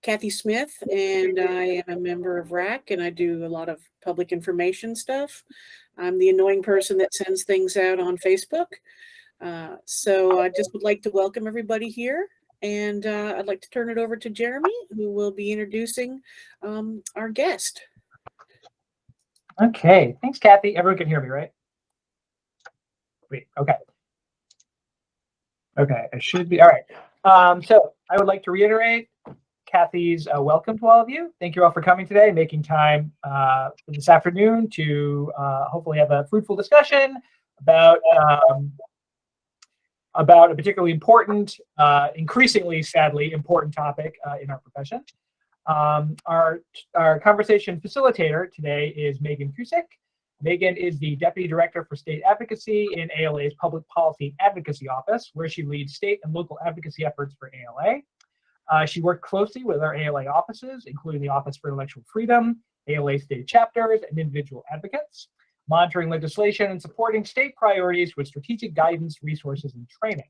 Kathy Smith, and I am a member of RAAC, and I do a lot of public information stuff. I'm the annoying person that sends things out on Facebook. So I just would like to welcome everybody here, and I'd like to turn it over to Jeremy, who will be introducing our guest. Okay, thanks, Kathy. Everyone can hear me, right? Great. Okay. Okay, I should be all right. So I would like to reiterate Kathy's welcome to all of you. Thank you all for coming today, making time this afternoon to hopefully have a fruitful discussion about a particularly important, increasingly, sadly, important topic in our profession. Our conversation facilitator today is Murray Cusick. Megan is the Deputy Director for State Advocacy in ALA's Public Policy Advocacy Office, where she leads state and local advocacy efforts for ALA. She worked closely with our ALA offices, including the Office for Intellectual Freedom, ALA state chapters, and individual advocates, monitoring legislation and supporting state priorities with strategic guidance, resources, and training.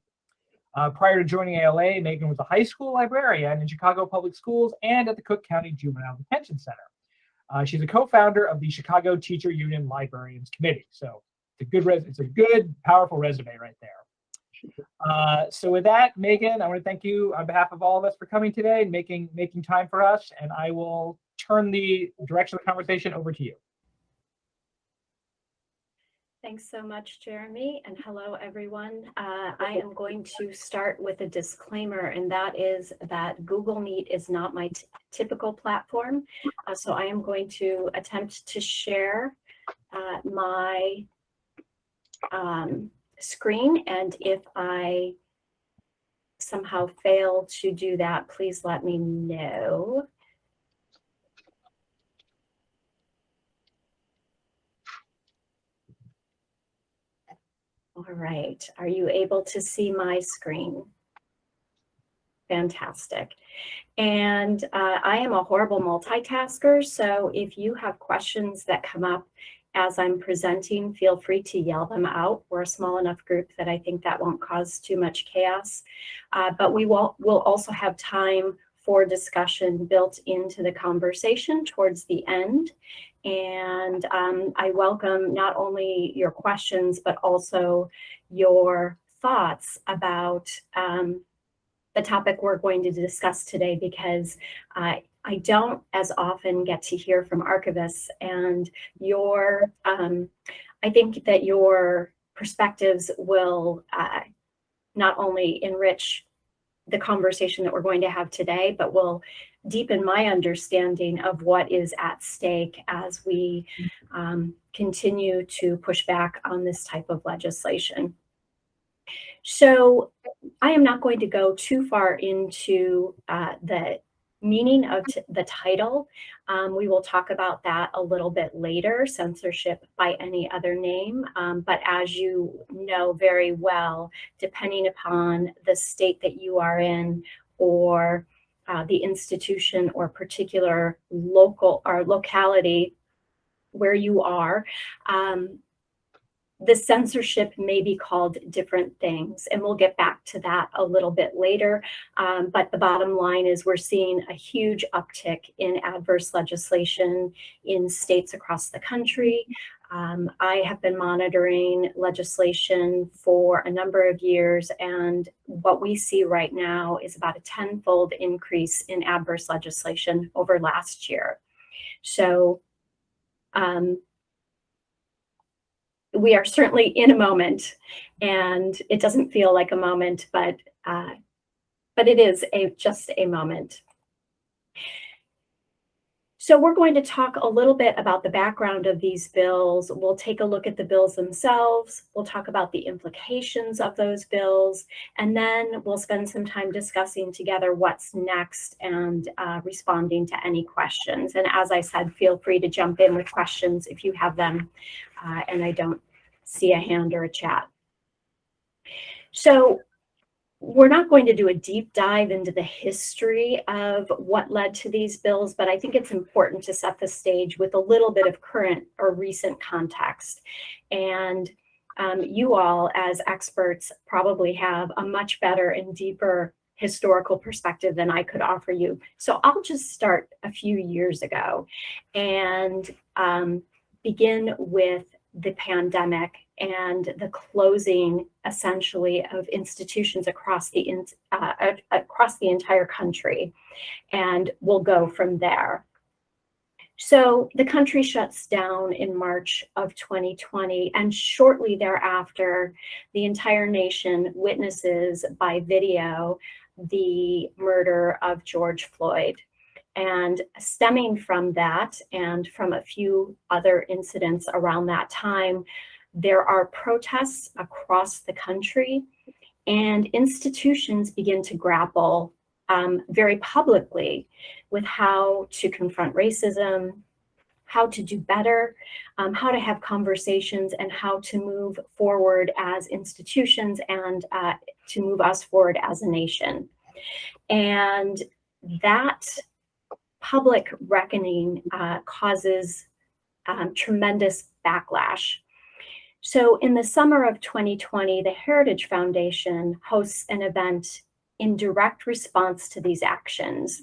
Prior to joining ALA, Megan was a high school librarian in Chicago Public Schools and at the Cook County Juvenile Detention Center. She's a co-founder of the Chicago Teacher Union Librarians Committee. So it's a good, powerful resume right there. So with that, Megan, I want to thank you on behalf of all of us for coming today and making time for us. And I will turn the direction of the conversation over to you. Thanks so much, Jeremy, and hello, everyone. I am going to start with a disclaimer, and that is that Google Meet is not my typical platform. So I am going to attempt to share my screen, and if I somehow fail to do that, please let me know. All right, are you able to see my screen? Fantastic. And I am a horrible multitasker, so if you have questions that come up as I'm presenting, feel free to yell them out. We're a small enough group that I think that won't cause too much chaos. But we'll also have time for discussion built into the conversation towards the end. And I welcome not only your questions, but also your thoughts about the topic we're going to discuss today, because I don't as often get to hear from archivists, and I think that your perspectives will not only enrich the conversation that we're going to have today, but will deepen my understanding of what is at stake as we continue to push back on this type of legislation. So I am not going to go too far into the meaning of the title. We will talk about that a little bit later, censorship by any other name. But as you know very well, depending upon the state that you are in, or the institution or particular local or locality where you are, the censorship may be called different things, and we'll get back to that a little bit later. But the bottom line is we're seeing a huge uptick in adverse legislation in states across the country. I have been monitoring legislation for a number of years, and what we see right now is about a 10-fold increase in adverse legislation over last year. So we are certainly in a moment, and it doesn't feel like a moment, but it is just a moment. So we're going to talk a little bit about the background of these bills. We'll take a look at the bills themselves. We'll talk about the implications of those bills, and then we'll spend some time discussing together what's next and responding to any questions. And as I said, feel free to jump in with questions if you have them, and I don't see a hand or a chat. So we're not going to do a deep dive into the history of what led to these bills, but I think it's important to set the stage with a little bit of current or recent context. And you all, as experts, probably have a much better and deeper historical perspective than I could offer you. So I'll just start a few years ago and begin with the pandemic and the closing, essentially, of institutions across the entire country, and we'll go from there. So the country shuts down in March of 2020, and shortly thereafter, the entire nation witnesses by video the murder of George Floyd. And stemming from that and from a few other incidents around that time, there are protests across the country, and institutions begin to grapple very publicly with how to confront racism, how to do better, how to have conversations, and how to move forward as institutions and to move us forward as a nation. And that public reckoning causes tremendous backlash. So in the summer of 2020, the Heritage Foundation hosts an event in direct response to these actions.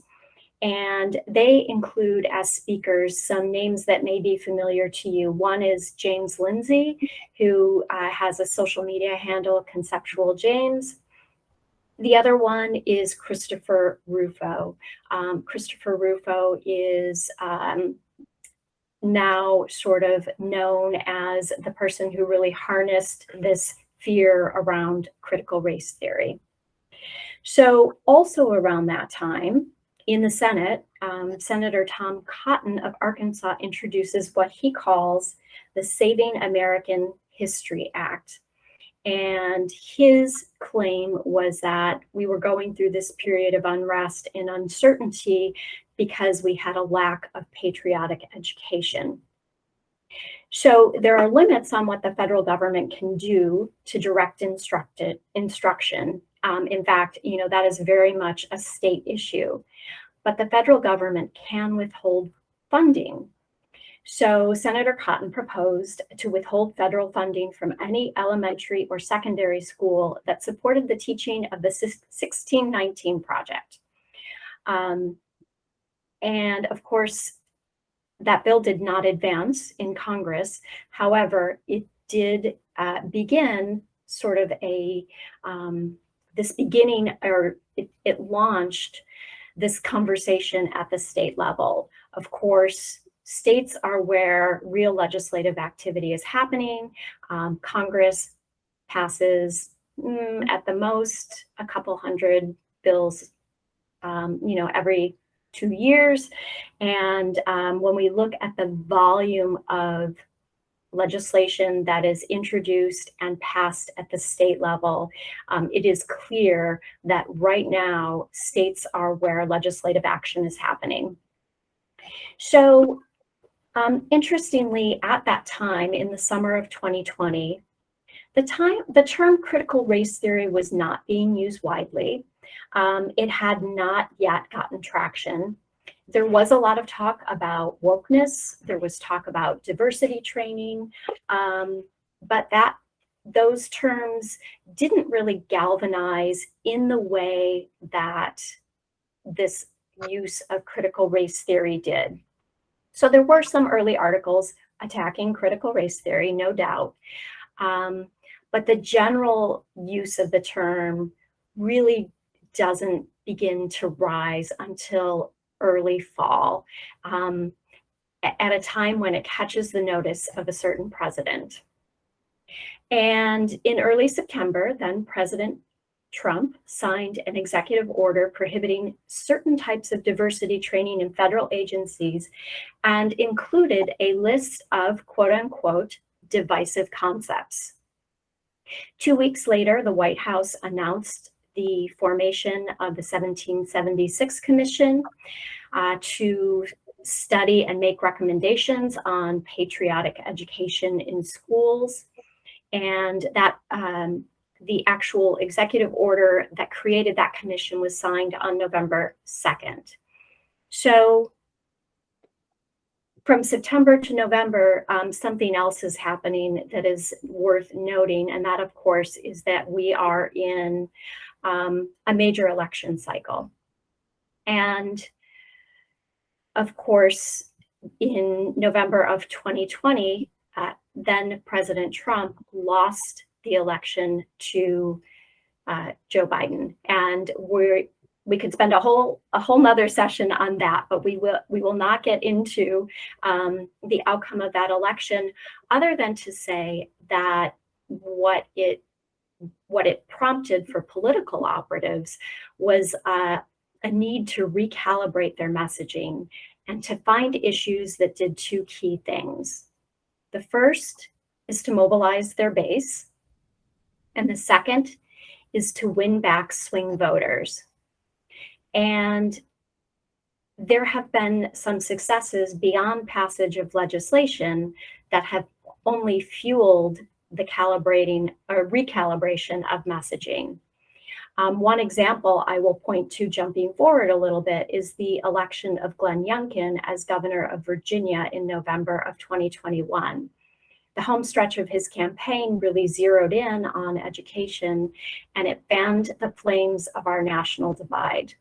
And they include as speakers some names that may be familiar to you. One is James Lindsay, who has a social media handle, Conceptual James. The other one is Christopher Rufo. Christopher Rufo is now sort of known as the person who really harnessed this fear around critical race theory. So also around that time, in the Senate, Senator Tom Cotton of Arkansas introduces what he calls the Saving American History Act. And his claim was that we were going through this period of unrest and uncertainty because we had a lack of patriotic education. So there are limits on what the federal government can do to direct instruction. In fact, that is very much a state issue, but the federal government can withhold funding. So Senator Cotton proposed to withhold federal funding from any elementary or secondary school that supported the teaching of the 1619 Project. And of course, that bill did not advance in Congress. However, it did begin sort of it launched this conversation at the state level. Of course, states are where real legislative activity is happening. Congress passes at the most a couple hundred bills, every 2 years. And when we look at the volume of legislation that is introduced and passed at the state level, it is clear that right now states are where legislative action is happening. So interestingly, at that time in the summer of 2020, the term critical race theory was not being used widely. It had not yet gotten traction. There was a lot of talk about wokeness. There was talk about diversity training, but those terms didn't really galvanize in the way that this use of critical race theory did. So there were some early articles attacking critical race theory, no doubt, but the general use of the term really doesn't begin to rise until early fall, at a time when it catches the notice of a certain president. And in early September, then President Trump signed an executive order prohibiting certain types of diversity training in federal agencies and included a list of quote unquote divisive concepts. 2 weeks later, the White House announced the formation of the 1776 Commission to study and make recommendations on patriotic education in schools. And that the actual executive order that created that commission was signed on November 2nd. So from September to November, something else is happening that is worth noting. And that, of course, is that we are in a major election cycle. And of course, in November of 2020, then President Trump lost the election to Joe Biden. And we could spend a whole nother session on that, but we will not get into the outcome of that election, other than to say that what it prompted for political operatives was a need to recalibrate their messaging and to find issues that did two key things. The first is to mobilize their base, and the second is to win back swing voters. And there have been some successes beyond passage of legislation that have only fueled the calibrating or recalibration of messaging. One example I will point to, jumping forward a little bit, is the election of Glenn Youngkin as governor of Virginia in November of 2021. The home stretch of his campaign really zeroed in on education, and it fanned the flames of our national divide.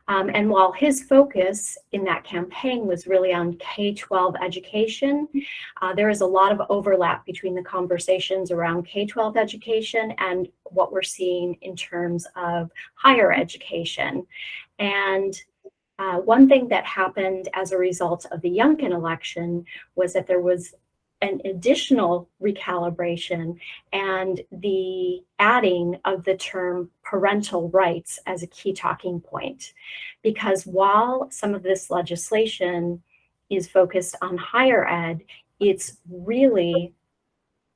And while his focus in that campaign was really on K-12 education, there is a lot of overlap between the conversations around K-12 education and what we're seeing in terms of higher education. And one thing that happened as a result of the Youngkin election was that there was an additional recalibration and the adding of the term parental rights as a key talking point. Because while some of this legislation is focused on higher ed, it's really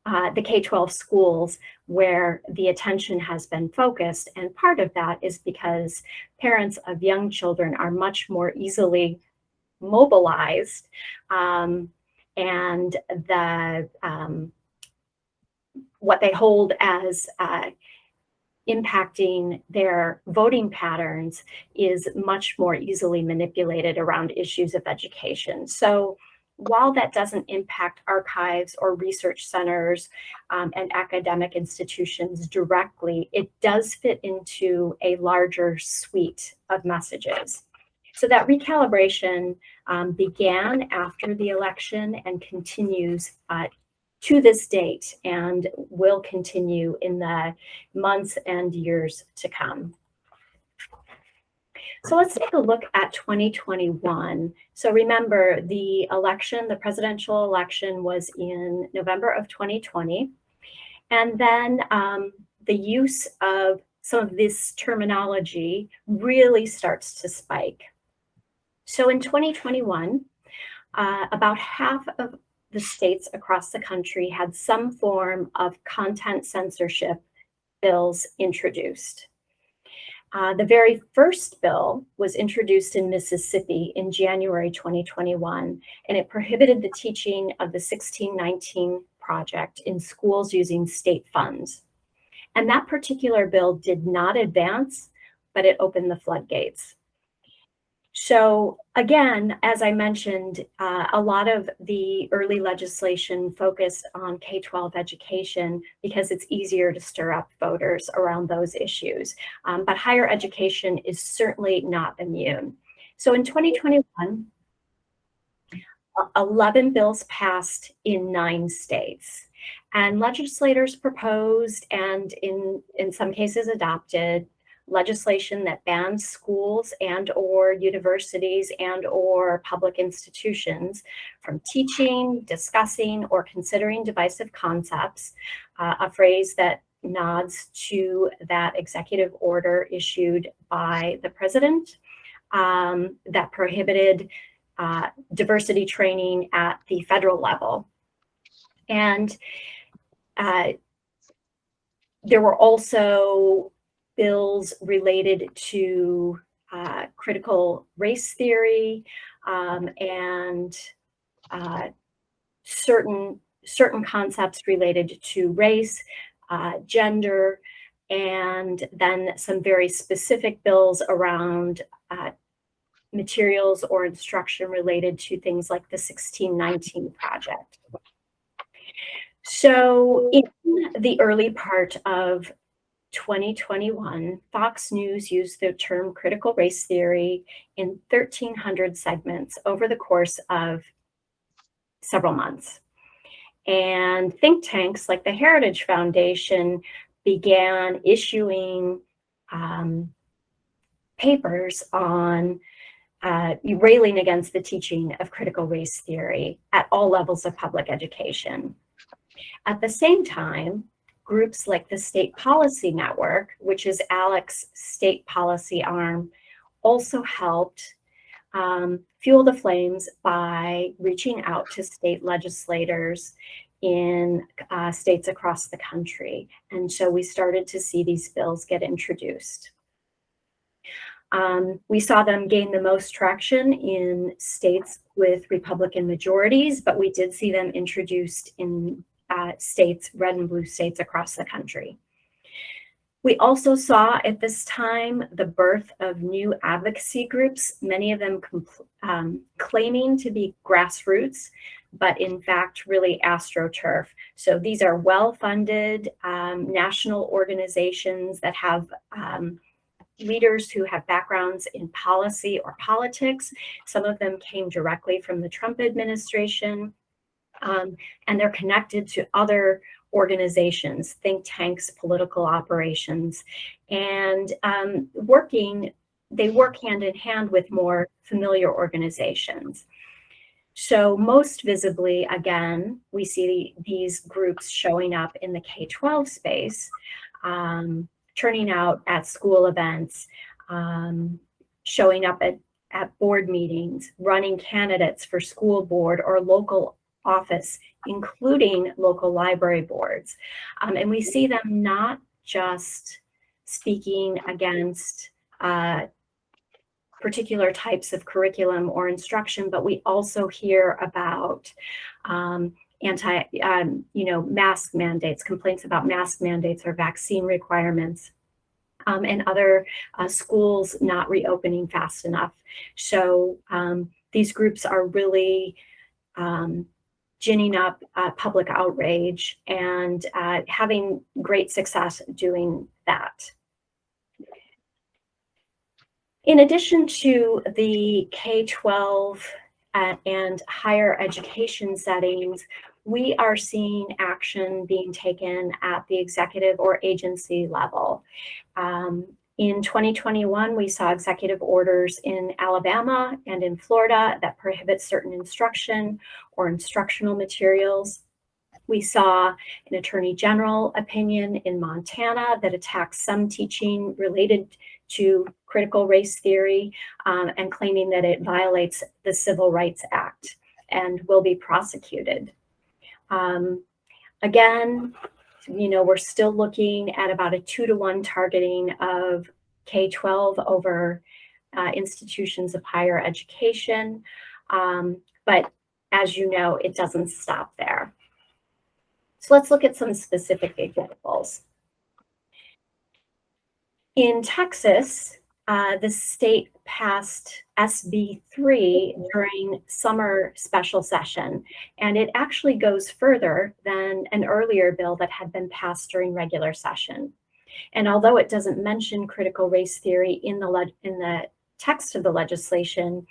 the K-12 schools where the attention has been focused. And part of that is because parents of young children are much more easily mobilized, and what they hold as impacting their voting patterns is much more easily manipulated around issues of education. So while that doesn't impact archives or research centers and academic institutions directly, it does fit into a larger suite of messages. So that recalibration began after the election and continues to this date, and will continue in the months and years to come. So let's take a look at 2021. So remember, the election, the presidential election, was in November of 2020. And then the use of some of this terminology really starts to spike. So in 2021, about half of the states across the country had some form of content censorship bills introduced. The very first bill was introduced in Mississippi in January 2021, and it prohibited the teaching of the 1619 Project in schools using state funds. And that particular bill did not advance, but it opened the floodgates. So again, as I mentioned, a lot of the early legislation focused on K-12 education because it's easier to stir up voters around those issues. But higher education is certainly not immune. So in 2021, 11 bills passed in 9 states. And legislators proposed, and in some cases adopted, legislation that bans schools and or universities and or public institutions from teaching, discussing, or considering divisive concepts, a phrase that nods to that executive order issued by the president that prohibited diversity training at the federal level. And there were also bills related to critical race theory and certain concepts related to race, gender, and then some very specific bills around materials or instruction related to things like the 1619 Project. So in the early part of 2021, Fox News used the term critical race theory in 1,300 segments over the course of several months. And think tanks like the Heritage Foundation began issuing papers on railing against the teaching of critical race theory at all levels of public education. At the same time, groups like the State Policy Network, which is ALEC's state policy arm, also helped fuel the flames by reaching out to state legislators in states across the country. And so we started to see these bills get introduced. We saw them gain the most traction in states with Republican majorities, but we did see them introduced in states, red and blue states across the country. We also saw at this time the birth of new advocacy groups, many of them claiming to be grassroots, but in fact really AstroTurf. So these are well-funded national organizations that have leaders who have backgrounds in policy or politics. Some of them came directly from the Trump administration, and they're connected to other organizations, think tanks, political operations, and they work hand in hand with more familiar organizations. So most visibly, again, we see these groups showing up in the K-12 space, turning out at school events, showing up at board meetings, running candidates for school board or local office, including local library boards. And we see them not just speaking against particular types of curriculum or instruction, but we also hear about mask mandates, complaints about mask mandates or vaccine requirements, and other schools not reopening fast enough. So these groups are really ginning up public outrage and having great success doing that. In addition to the K-12 and higher education settings, we are seeing action being taken at the executive or agency level. In 2021, we saw executive orders in Alabama and in Florida that prohibit certain instruction or instructional materials. We saw an attorney general opinion in Montana that attacks some teaching related to critical race theory and claiming that it violates the Civil Rights Act and will be prosecuted. Again, we're still looking at about a 2-to-1 targeting of K-12 over institutions of higher education. But as you know, it doesn't stop there. So let's look at some specific examples. In Texas, the state passed SB 3 during summer special session, and it actually goes further than an earlier bill that had been passed during regular session. And although it doesn't mention critical race theory in the text of the legislation,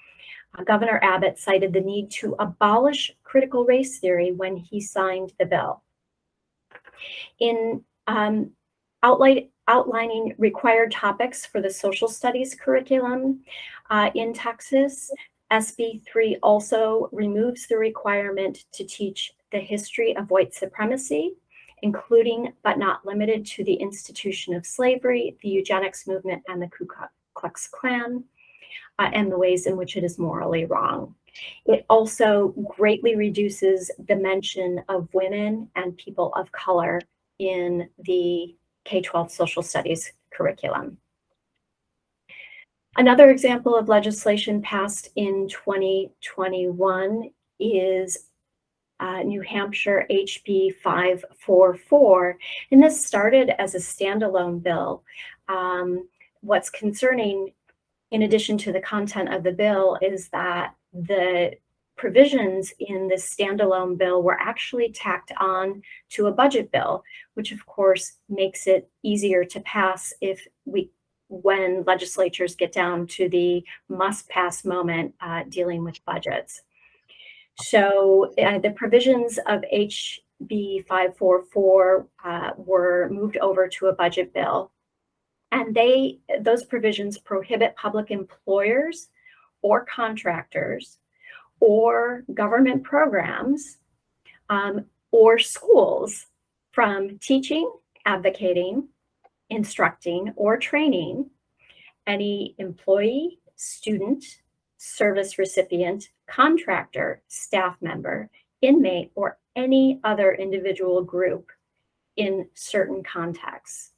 Governor Abbott cited the need to abolish critical race theory when he signed the bill. In outlining required topics for the social studies curriculum in Texas, SB 3 also removes the requirement to teach the history of white supremacy, including but not limited to the institution of slavery, the eugenics movement, and the Ku Klux Klan, and the ways in which it is morally wrong. It also greatly reduces the mention of women and people of color in the K-12 social studies curriculum. Another example of legislation passed in 2021 is New Hampshire HB 544, and this started as a standalone bill. What's concerning, in addition to the content of the bill, is that the provisions in this standalone bill were actually tacked on to a budget bill, which of course makes it easier to pass when legislatures get down to the must-pass moment dealing with budgets. So the provisions of HB 544 were moved over to a budget bill, and those provisions prohibit public employers or contractors or government programs or schools from teaching, advocating, instructing, or training any employee, student, service recipient, contractor, staff member, inmate, or any other individual group in certain contexts.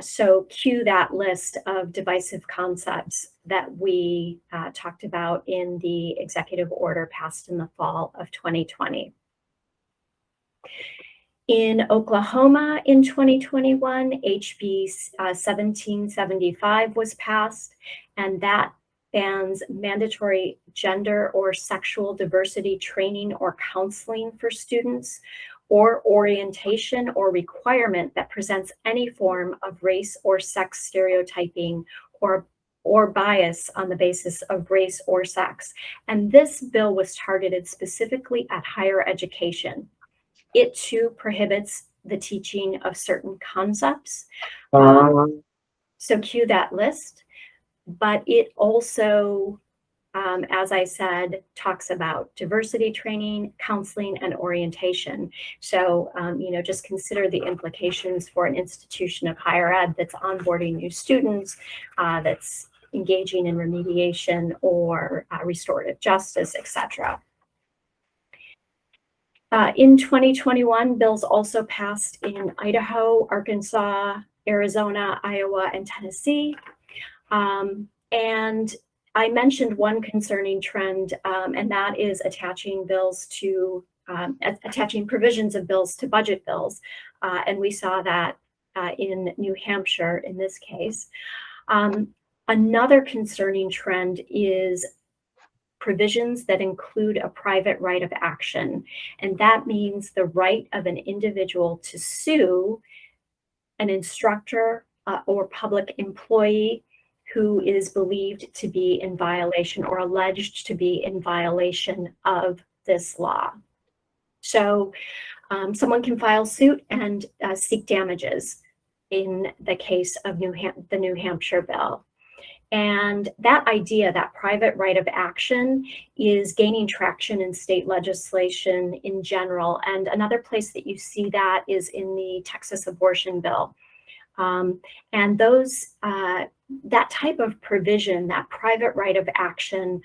So cue that list of divisive concepts that we talked about in the executive order passed in the fall of 2020. In Oklahoma in 2021, HB 1775 was passed, and that bans mandatory gender or sexual diversity training or counseling for students, or orientation or requirement that presents any form of race or sex stereotyping or bias on the basis of race or sex. And this bill was targeted specifically at higher education. It too prohibits the teaching of certain concepts. So cue that list. But it also, as I said, talks about diversity training, counseling, and orientation. So, just consider the implications for an institution of higher ed that's onboarding new students, that's engaging in remediation or restorative justice, etc. In 2021, bills also passed in Idaho, Arkansas, Arizona, Iowa, and Tennessee. And I mentioned one concerning trend, and that is attaching provisions of bills to budget bills. And we saw that in New Hampshire in this case. Another concerning trend is provisions that include a private right of action. And that means the right of an individual to sue an instructor or public employee who is believed to be in violation or alleged to be in violation of this law. So someone can file suit and seek damages in the case of the New Hampshire bill. And that idea, that private right of action, is gaining traction in state legislation in general. And another place that you see that is in the Texas abortion bill. And that type of provision, that private right of action,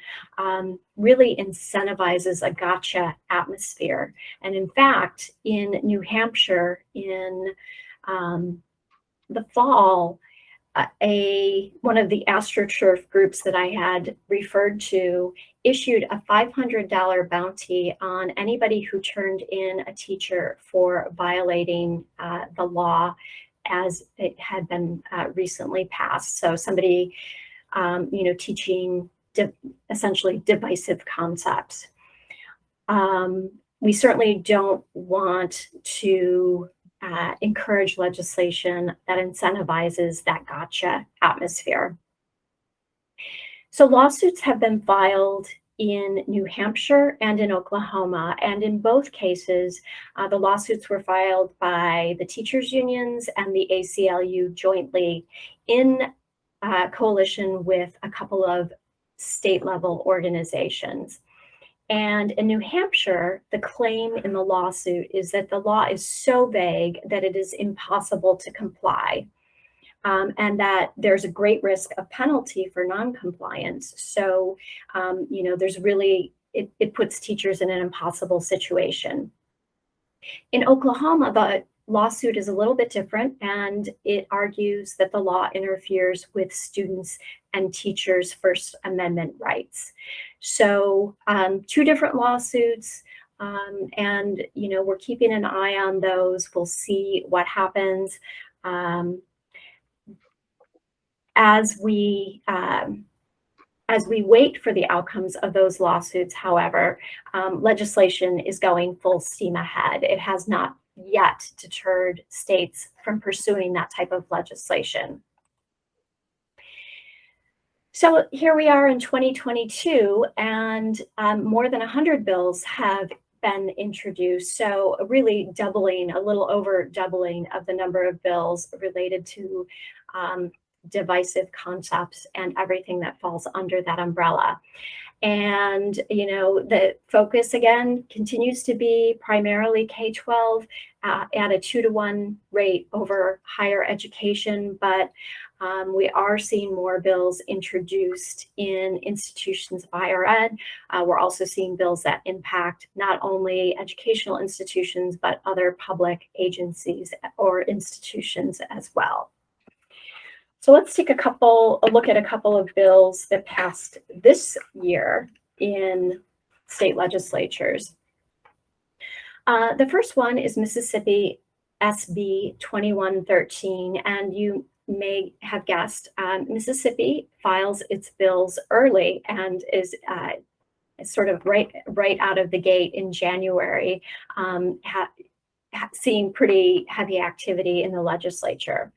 really incentivizes a gotcha atmosphere. And in fact, in New Hampshire, in the fall, one of the AstroTurf groups that I had referred to issued a $500 bounty on anybody who turned in a teacher for violating the law as it had been recently passed. So somebody, teaching essentially divisive concepts. We certainly don't want to encourage legislation that incentivizes that gotcha atmosphere. So lawsuits have been filed in New Hampshire and in Oklahoma, and in both cases, the lawsuits were filed by the teachers' unions and the ACLU jointly in coalition with a couple of state-level organizations. And in New Hampshire, the claim in the lawsuit is that the law is so vague that it is impossible to comply, and that there's a great risk of penalty for noncompliance. So, there's really, it puts teachers in an impossible situation. In Oklahoma, the lawsuit is a little bit different, and it argues that the law interferes with students and teachers' First Amendment rights. So two different lawsuits, and we're keeping an eye on those. We'll see what happens. As we As we wait for the outcomes of those lawsuits, however, legislation is going full steam ahead. It has not yet deterred states from pursuing that type of legislation. So here we are in 2022, and more than 100 bills have been introduced. So really doubling, a little over doubling of the number of bills related to divisive concepts and everything that falls under that umbrella. And, you know, the focus again continues to be primarily K-12 at a 2-to-1 rate over higher education, but we are seeing more bills introduced in institutions of higher ed. We're also seeing bills that impact not only educational institutions, but other public agencies or institutions as well. So let's take a look at a couple of bills that passed this year in state legislatures. The first one is Mississippi SB 2113, and you may have guessed, Mississippi files its bills early and is sort of right out of the gate in January, seeing pretty heavy activity in the legislature.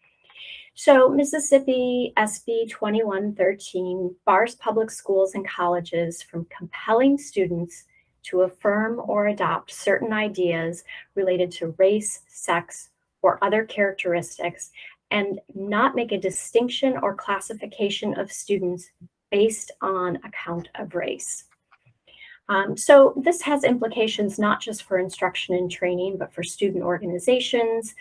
So Mississippi SB 2113 bars public schools and colleges from compelling students to affirm or adopt certain ideas related to race, sex, or other characteristics, and not make a distinction or classification of students based on account of race. So this has implications not just for instruction and training, but for student organizations,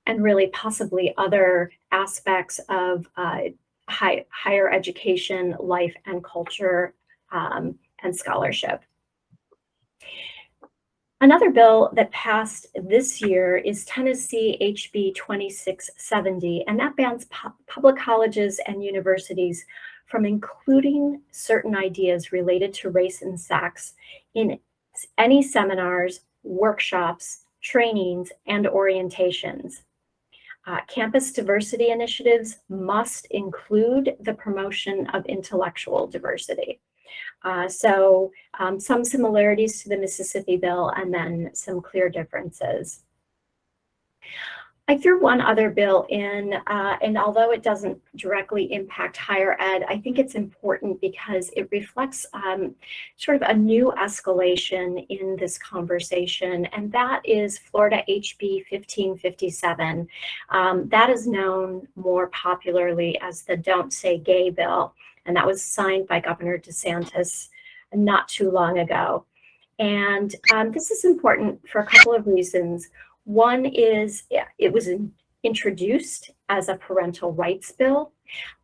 and really possibly other aspects of higher education, life and culture, and scholarship. Another bill that passed this year is Tennessee HB 2670, and that bans public colleges and universities from including certain ideas related to race and sex in any seminars, workshops, trainings, and orientations. Campus diversity initiatives must include the promotion of intellectual diversity. So some similarities to the Mississippi bill and then some clear differences. I threw one other bill in, and although it doesn't directly impact higher ed, I think it's important because it reflects sort of a new escalation in this conversation, and that is Florida HB 1557. That is known more popularly as the Don't Say Gay bill, and that was signed by Governor DeSantis not too long ago. And this is important for a couple of reasons. One is it was introduced as a parental rights bill,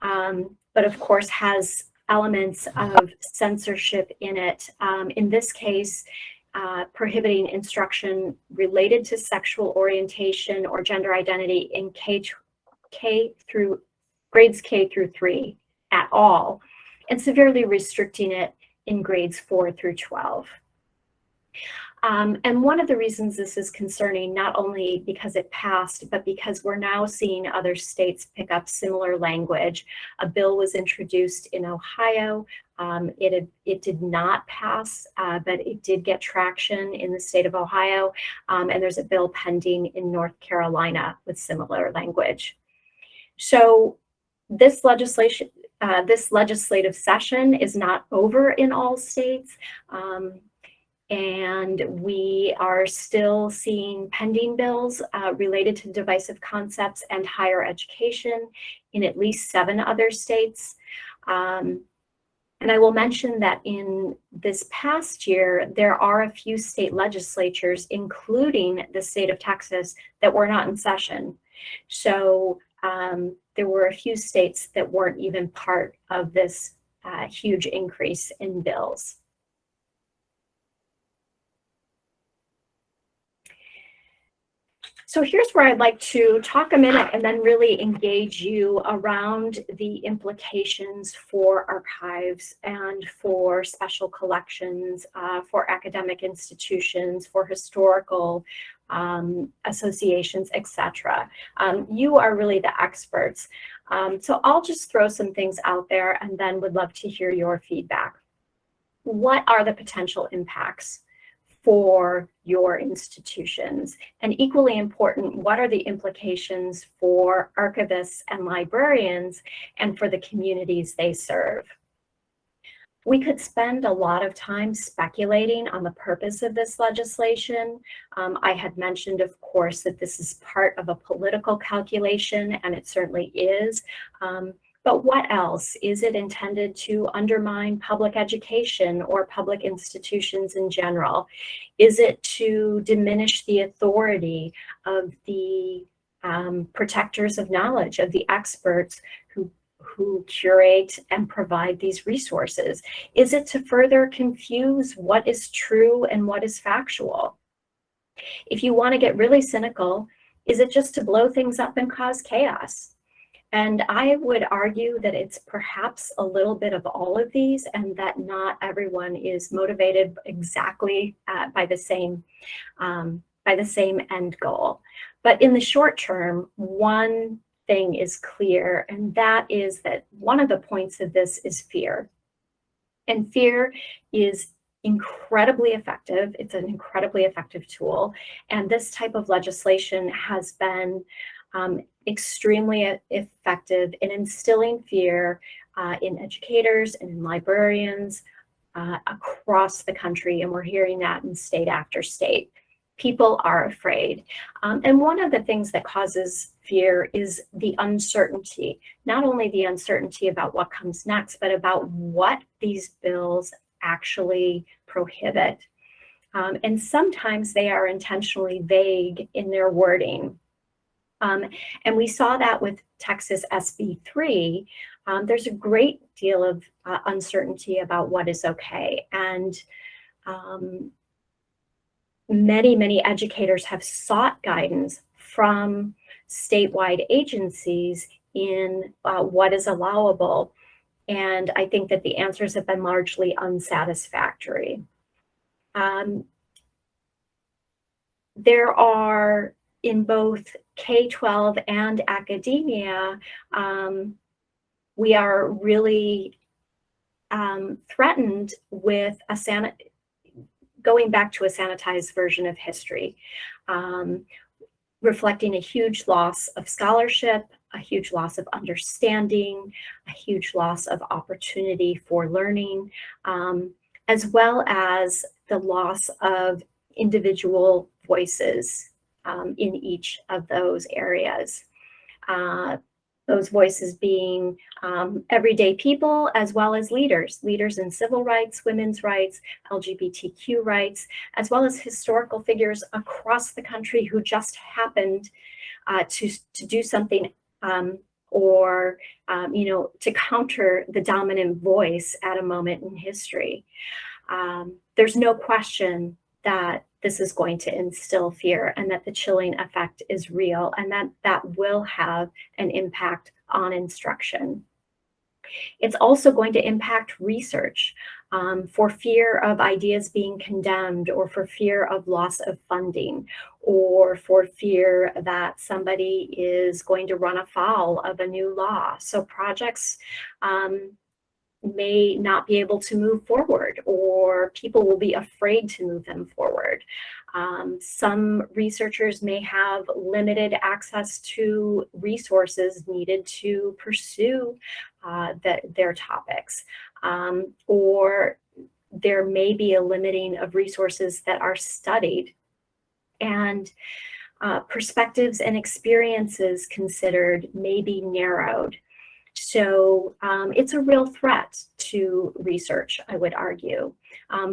but of course has elements of censorship in it. In this case, prohibiting instruction related to sexual orientation or gender identity in grades K through 3 at all, and severely restricting it in grades 4 through 12. And one of the reasons this is concerning, not only because it passed, but because we're now seeing other states pick up similar language. A bill was introduced in Ohio. It did not pass, but it did get traction in the state of Ohio. And there's a bill pending in North Carolina with similar language. So this legislative session is not over in all states. And we are still seeing pending bills related to divisive concepts and higher education in at least 7 other states. And I will mention that in this past year, there are a few state legislatures, including the state of Texas, that were not in session. So there were a few states that weren't even part of this huge increase in bills. So here's where I'd like to talk a minute and then really engage you around the implications for archives and for special collections, for academic institutions, for historical associations, etc. You are really the experts. So I'll just throw some things out there and then would love to hear your feedback. What are the potential impacts for your institutions? And equally important, what are the implications for archivists and librarians and for the communities they serve? We could spend a lot of time speculating on the purpose of this legislation. I had mentioned, of course, that this is part of a political calculation, and it certainly is. But what else? Is it intended to undermine public education or public institutions in general? Is it to diminish the authority of the protectors of knowledge, of the experts who curate and provide these resources? Is it to further confuse what is true and what is factual? If you want to get really cynical, is it just to blow things up and cause chaos? And I would argue that it's perhaps a little bit of all of these, and that not everyone is motivated exactly by the same end goal. But in the short term, one thing is clear, and that is that one of the points of this is fear. And fear is incredibly effective. It's an incredibly effective tool. And this type of legislation has been extremely effective in instilling fear in educators and in librarians across the country. And we're hearing that in state after state. People are afraid. And one of the things that causes fear is the uncertainty, not only the uncertainty about what comes next, but about what these bills actually prohibit. And sometimes they are intentionally vague in their wording. And we saw that with Texas SB 3. There's a great deal of uncertainty about what is okay. And many educators have sought guidance from statewide agencies in what is allowable. And I think that the answers have been largely unsatisfactory. There are, in both K-12 and academia, we are really threatened with going back to a sanitized version of history, reflecting a huge loss of scholarship, a huge loss of understanding, a huge loss of opportunity for learning, as well as the loss of individual voices in each of those areas. Those voices being everyday people, as well as leaders in civil rights, women's rights, LGBTQ rights, as well as historical figures across the country who just happened to do something or to counter the dominant voice at a moment in history. There's no question that this is going to instill fear, and that the chilling effect is real, and that will have an impact on instruction. It's also going to impact research for fear of ideas being condemned, or for fear of loss of funding, or for fear that somebody is going to run afoul of a new law. So projects may not be able to move forward, or people will be afraid to move them forward. Some researchers may have limited access to resources needed to pursue their topics, or there may be a limiting of resources that are studied, and perspectives and experiences considered may be narrowed. So it's a real threat to research, I would argue.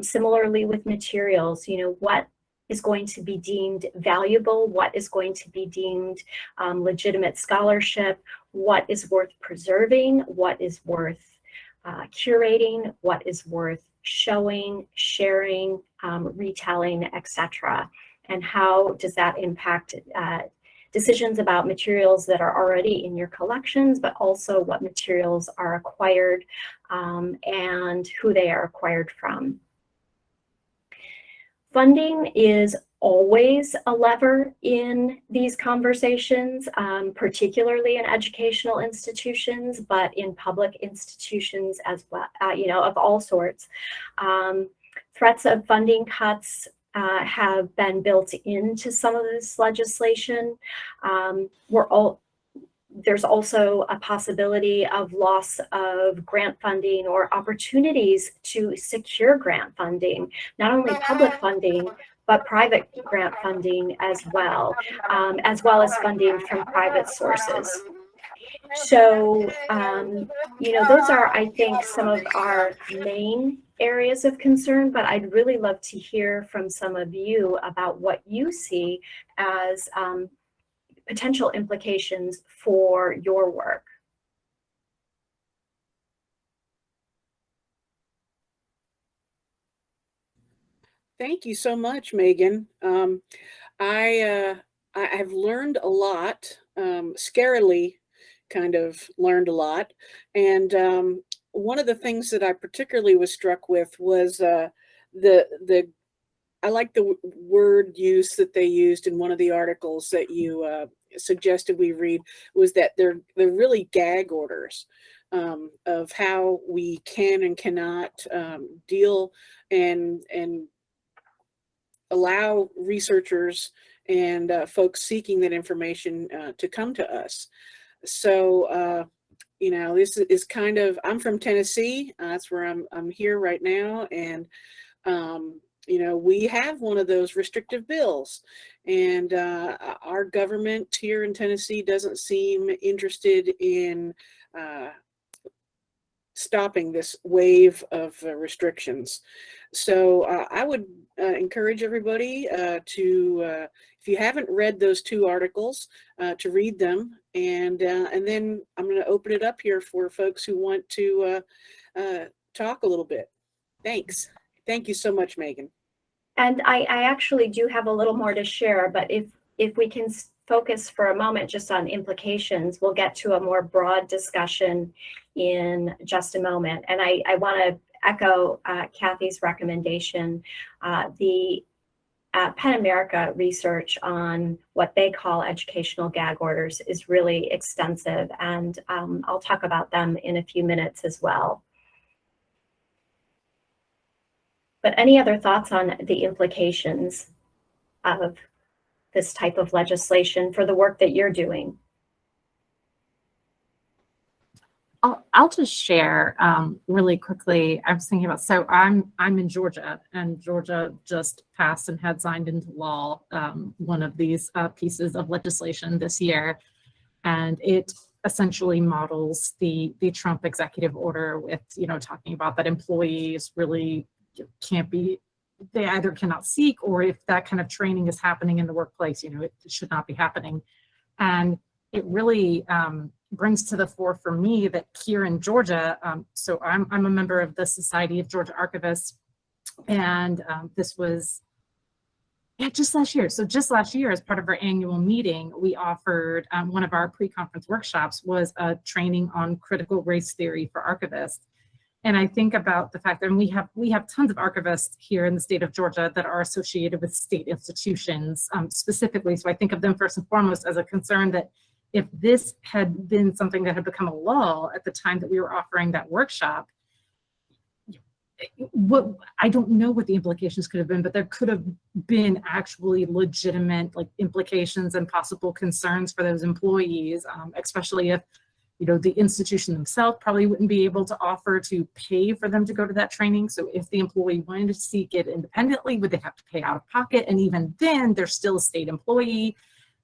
Similarly with materials, what is going to be deemed valuable, what is going to be deemed legitimate scholarship, what is worth preserving, what is worth curating, what is worth showing, sharing, retelling, etc. and how does that impact decisions about materials that are already in your collections, but also what materials are acquired and who they are acquired from. Funding is always a lever in these conversations, particularly in educational institutions, but in public institutions as well, of all sorts. Threats of funding cuts have been built into some of this legislation. There's also a possibility of loss of grant funding or opportunities to secure grant funding, not only public funding, but private grant funding as well as funding from private sources. So, those are, I think, some of our main areas of concern, but I'd really love to hear from some of you about what you see as potential implications for your work. Thank you so much, Megan. I've learned a lot, scarily kind of learned a lot. And one of the things that I particularly was struck with was I like the word use that they used in one of the articles that you suggested we read, was that they're really gag orders of how we can and cannot deal and allow researchers and folks seeking that information to come to us. So, this is kind of, I'm from Tennessee. That's where I'm here right now. And, we have one of those restrictive bills, and our government here in Tennessee doesn't seem interested in stopping this wave of restrictions. So I would encourage everybody to, if you haven't read those two articles, to read them, and then I'm going to open it up here for folks who want to talk a little bit. Thanks. Thank you so much, Megan. And I actually do have a little more to share, but if we can focus for a moment just on implications, we'll get to a more broad discussion in just a moment. And I want to echo Kathy's recommendation. The PEN America research on what they call educational gag orders is really extensive, and I'll talk about them in a few minutes as well. But any other thoughts on the implications of this type of legislation for the work that you're doing? I'll just share really quickly. I was thinking about, so I'm in Georgia, and Georgia just passed and had signed into law one of these pieces of legislation this year, and it essentially models the Trump executive order with, talking about that employees really can't be, they either cannot seek, or if that kind of training is happening in the workplace, it should not be happening. And it really brings to the fore for me that here in Georgia, so I'm a member of the Society of Georgia Archivists, and this was just last year. So just last year, as part of our annual meeting, we offered one of our pre-conference workshops was a training on critical race theory for archivists. And I think about the fact that we have tons of archivists here in the state of Georgia that are associated with state institutions specifically. So I think of them first and foremost as a concern that if this had been something that had become a law at the time that we were offering that workshop, I don't know what the implications could have been, but there could have been actually legitimate implications and possible concerns for those employees, especially if the institution themselves probably wouldn't be able to offer to pay for them to go to that training. So if the employee wanted to seek it independently, would they have to pay out of pocket? And even then, they're still a state employee.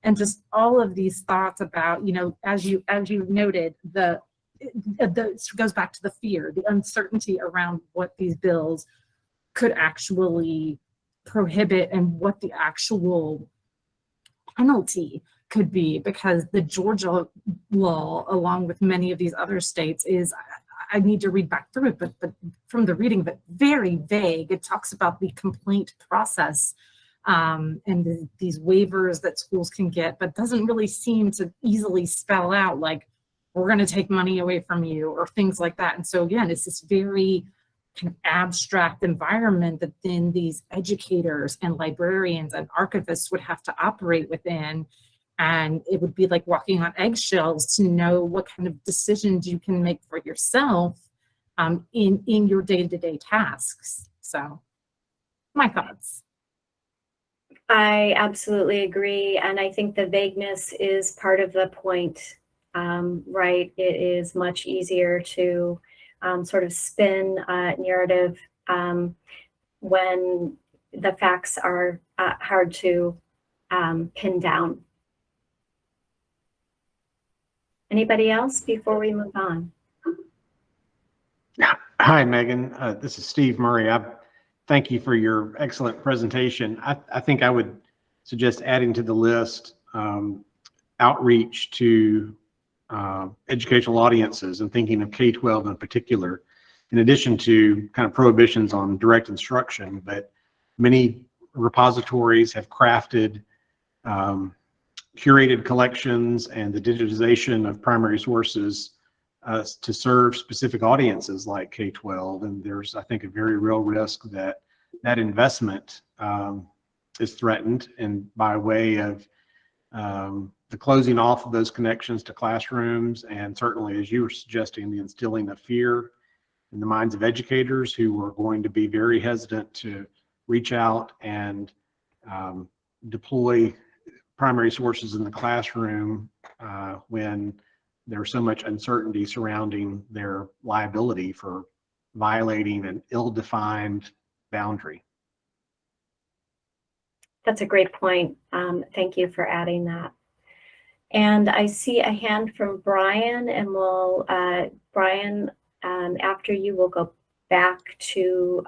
And just all of these thoughts about, as you noted, it goes back to the fear, the uncertainty around what these bills could actually prohibit and what the actual penalty could be, because the Georgia law, along with many of these other states, is, I need to read back through it, but from the reading, but very vague. It talks about the complaint process and these waivers that schools can get, but doesn't really seem to easily spell out like, we're going to take money away from you or things like that. And so again, it's this very kind of abstract environment that then these educators and librarians and archivists would have to operate within. And it would be like walking on eggshells to know what kind of decisions you can make for yourself in your day-to-day tasks. So my thoughts. I absolutely agree. And I think the vagueness is part of the point, right? It is much easier to sort of spin a narrative when the facts are hard to pin down. Anybody else before we move on? Hi, Megan. This is Steve Murray. Thank you for your excellent presentation. I think I would suggest adding to the list outreach to educational audiences and thinking of K-12 in particular, in addition to kind of prohibitions on direct instruction. But many repositories have crafted curated collections and the digitization of primary sources to serve specific audiences like K-12. And there's, I think, a very real risk that that investment is threatened, and by way of the closing off of those connections to classrooms, and certainly, as you were suggesting, the instilling of fear in the minds of educators who are going to be very hesitant to reach out and deploy primary sources in the classroom when there's so much uncertainty surrounding their liability for violating an ill-defined boundary. That's a great point. Thank you for adding that. And I see a hand from Brian, and we'll, Brian, after you, we'll go back to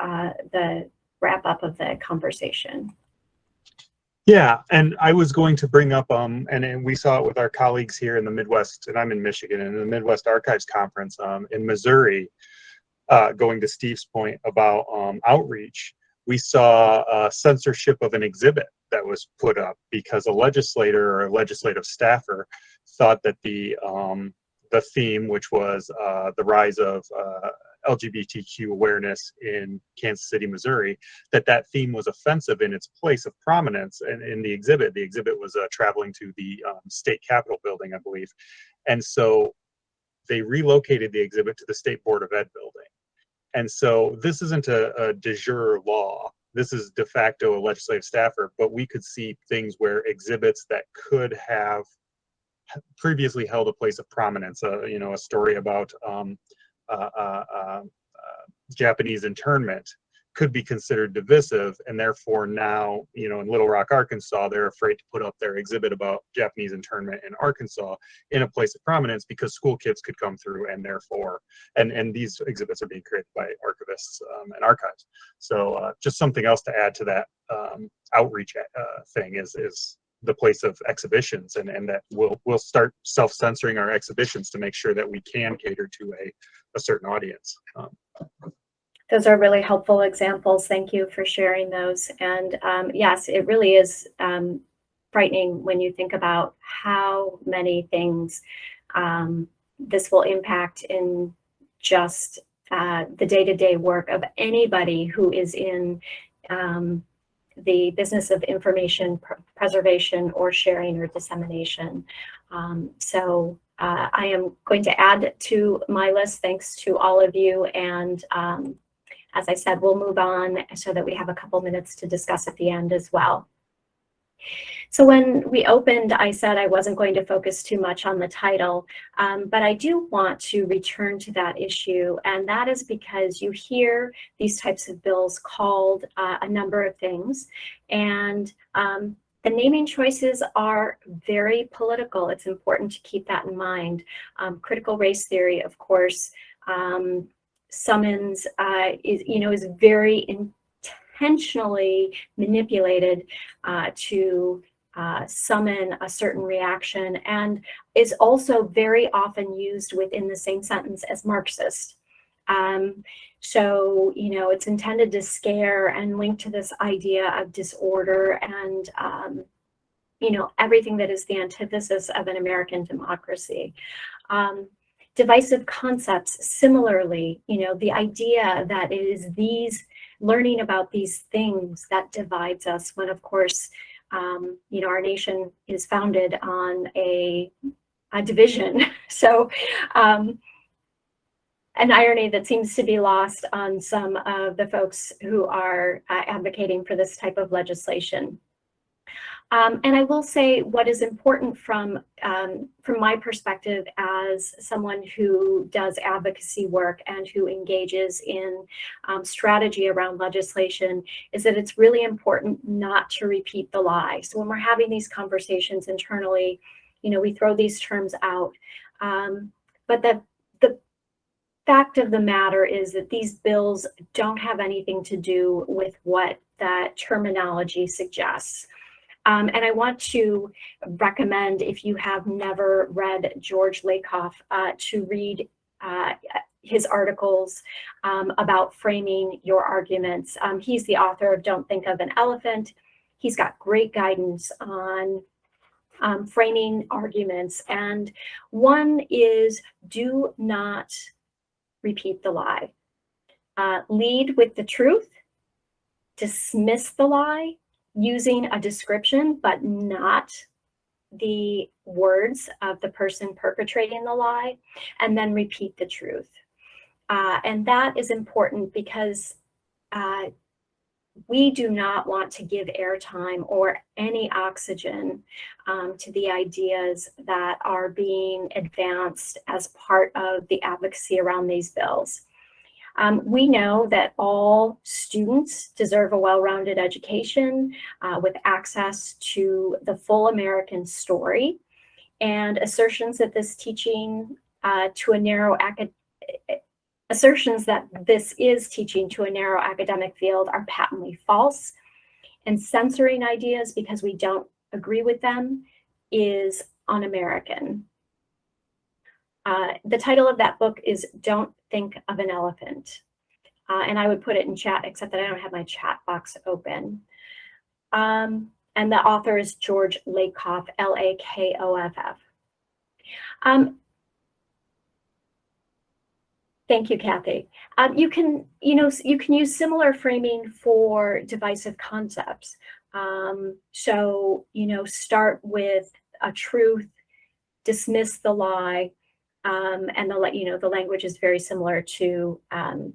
the wrap up of the conversation. Yeah, and I was going to bring up, and we saw it with our colleagues here in the Midwest, and I'm in Michigan, and in the Midwest Archives Conference in Missouri, going to Steve's point about outreach, we saw censorship of an exhibit that was put up because a legislator or a legislative staffer thought that the theme, which was the rise of LGBTQ awareness in Kansas City, Missouri, that theme was offensive in its place of prominence in the exhibit. The exhibit was traveling to the state capitol building, I believe. And so they relocated the exhibit to the State Board of Ed building. And so this isn't a de jure law. This is de facto a legislative staffer, but we could see things where exhibits that could have previously held a place of prominence, you know, a story about Japanese internment could be considered divisive, and therefore now, you know, in Little Rock, Arkansas, they're afraid to put up their exhibit about Japanese internment in Arkansas in a place of prominence because school kids could come through, and therefore, and these exhibits are being created by archivists and archives. So just something else to add to that outreach thing is the place of exhibitions, and that we'll start self-censoring our exhibitions to make sure that we can cater to a certain audience. Those are really helpful examples. Thank you for sharing those. And yes, it really is frightening when you think about how many things this will impact in just the day-to-day work of anybody who is in the business of information preservation or sharing or dissemination. So I am going to add to my list, thanks to all of you. And as I said, we'll move on so that we have a couple minutes to discuss at the end as well. So when we opened, I said I wasn't going to focus too much on the title, but I do want to return to that issue. And that is because you hear these types of bills called a number of things. And the naming choices are very political. It's important to keep that in mind. Critical race theory, of course, summons is very intentionally manipulated to summon a certain reaction, and is also very often used within the same sentence as Marxist. So, it's intended to scare and link to this idea of disorder and, everything that is the antithesis of an American democracy. Divisive concepts, similarly, the idea that it is learning about these things that divides us, when of course, our nation is founded on a division. So, an irony that seems to be lost on some of the folks who are advocating for this type of legislation. And I will say what is important from my perspective as someone who does advocacy work and who engages in strategy around legislation is that it's really important not to repeat the lie. So when we're having these conversations internally, we throw these terms out. But the fact of the matter is that these bills don't have anything to do with what that terminology suggests. And I want to recommend, if you have never read George Lakoff, to read his articles about framing your arguments. He's the author of Don't Think of an Elephant. He's got great guidance on framing arguments. And one is, do not repeat the lie. Lead with the truth. Dismiss the lie using a description, but not the words of the person perpetrating the lie, and then repeat the truth. And that is important because we do not want to give airtime or any oxygen to the ideas that are being advanced as part of the advocacy around these bills. We know that all students deserve a well-rounded education with access to the full American story, and assertions that this is teaching to a narrow academic field are patently false, and censoring ideas because we don't agree with them is un-American. The title of that book is Don't Think of an Elephant. And I would put it in chat, except that I don't have my chat box open. And the author is George Lakoff, Lakoff. Thank you, Kathy. You can use similar framing for divisive concepts. So, start with a truth, dismiss the lie, and the language is very similar to the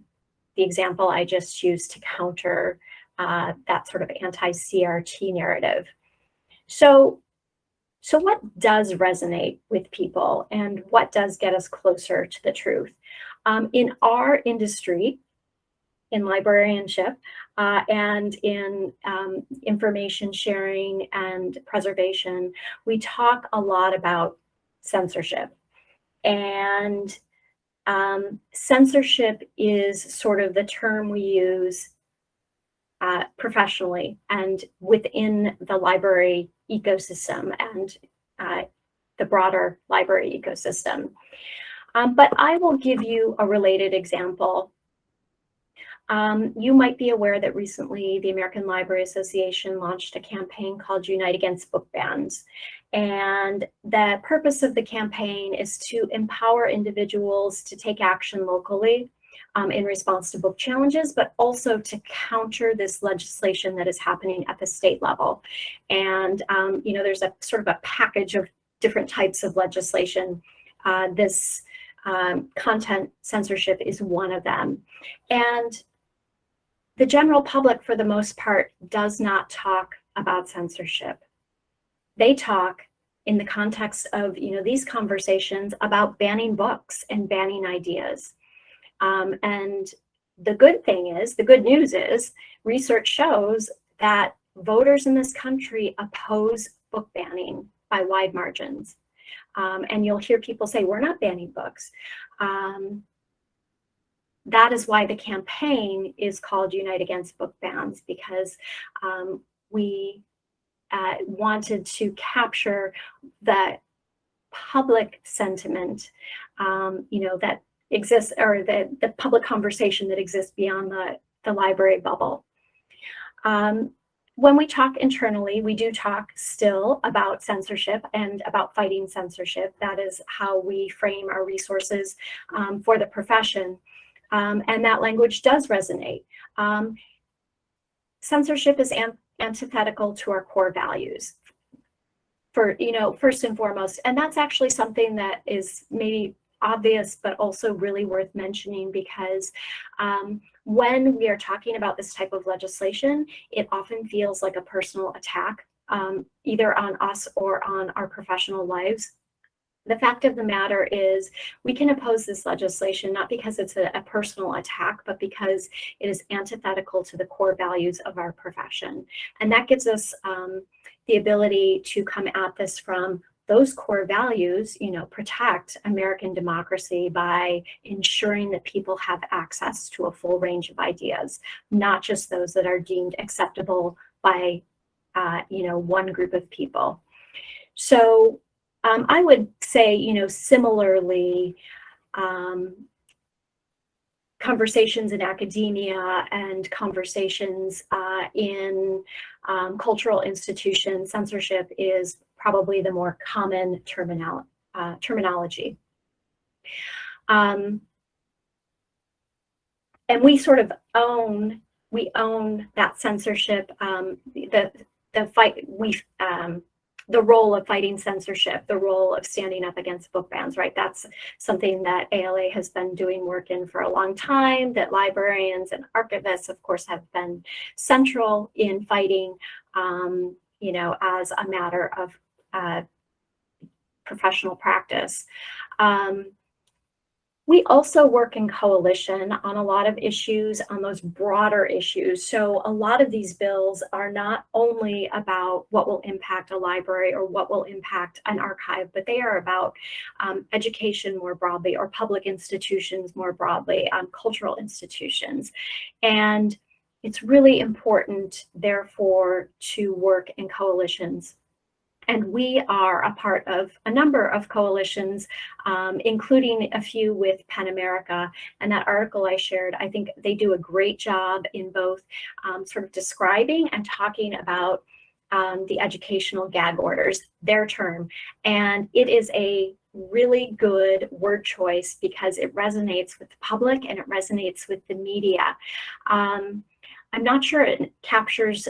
example I just used to counter that sort of anti-CRT narrative. So what does resonate with people, and what does get us closer to the truth? In our industry, in librarianship, and in information sharing and preservation, we talk a lot about censorship. And censorship is sort of the term we use professionally and within the library ecosystem and the broader library ecosystem. But I will give you a related example. You might be aware that recently the American Library Association launched a campaign called Unite Against Book Bans. And the purpose of the campaign is to empower individuals to take action locally in response to book challenges, but also to counter this legislation that is happening at the state level. And, there's a sort of a package of different types of legislation. This content censorship is one of them. And the general public, for the most part, does not talk about censorship. They talk in the context of these conversations about banning books and banning ideas. And the good news is, research shows that voters in this country oppose book banning by wide margins. And you'll hear people say, we're not banning books. That is why the campaign is called Unite Against Book Bans, because we wanted to capture the public sentiment, that exists, or the public conversation that exists beyond the library bubble. When we talk internally, we do talk still about censorship and about fighting censorship. That is how we frame our resources for the profession. And that language does resonate. Censorship is antithetical to our core values, first and foremost. And that's actually something that is maybe obvious, but also really worth mentioning, because when we are talking about this type of legislation, it often feels like a personal attack, either on us or on our professional lives. The fact of the matter is, we can oppose this legislation not because it's a personal attack, but because it is antithetical to the core values of our profession. And that gives us the ability to come at this from those core values, protect American democracy by ensuring that people have access to a full range of ideas, not just those that are deemed acceptable by, one group of people. So I would say, similarly, conversations in academia and conversations in cultural institutions, censorship is probably the more common terminology. And we sort of own that censorship, the role of fighting censorship, the role of standing up against book bans, right? That's something that ALA has been doing work in for a long time, that librarians and archivists, of course, have been central in fighting, as a matter of professional practice. We also work in coalition on a lot of issues, on those broader issues. So a lot of these bills are not only about what will impact a library or what will impact an archive, but they are about education more broadly, or public institutions more broadly, cultural institutions. And it's really important, therefore, to work in coalitions. And we are a part of a number of coalitions, including a few with PEN America. And that article I shared, I think they do a great job in both sort of describing and talking about the educational gag orders, their term. And it is a really good word choice because it resonates with the public and it resonates with the media. I'm not sure it captures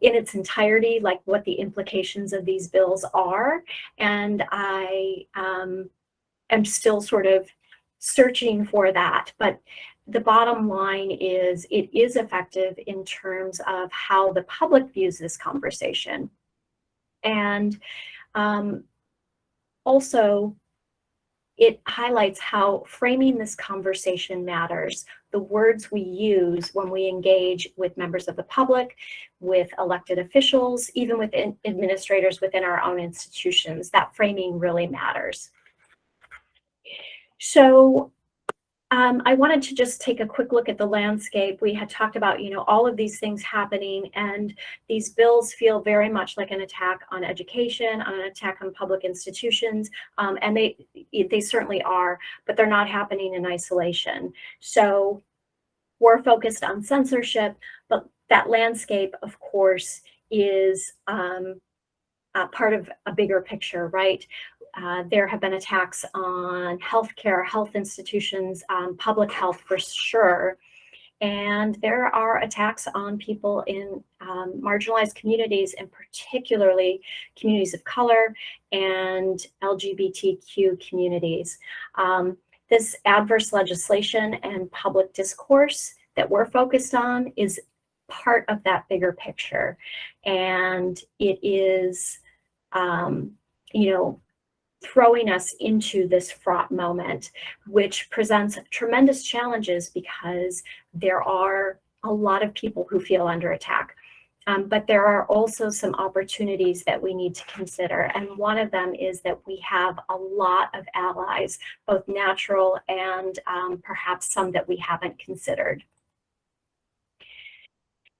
in its entirety, like what the implications of these bills are. And I am still sort of searching for that. But the bottom line is, it is effective in terms of how the public views this conversation. And also, it highlights how framing this conversation matters. The words we use when we engage with members of the public, with elected officials, even with administrators within our own institutions, that framing really matters. So I wanted to just take a quick look at the landscape. We had talked about, all of these things happening, and these bills feel very much like an attack on education, on an attack on public institutions, and they certainly are, but they're not happening in isolation. So we're focused on censorship, but that landscape, of course, is part of a bigger picture, right? There have been attacks on healthcare, health institutions, public health for sure. And there are attacks on people in marginalized communities, and particularly communities of color and LGBTQ communities. This adverse legislation and public discourse that we're focused on is part of that bigger picture. And it is, throwing us into this fraught moment, which presents tremendous challenges because there are a lot of people who feel under attack. But there are also some opportunities that we need to consider. And one of them is that we have a lot of allies, both natural and perhaps some that we haven't considered.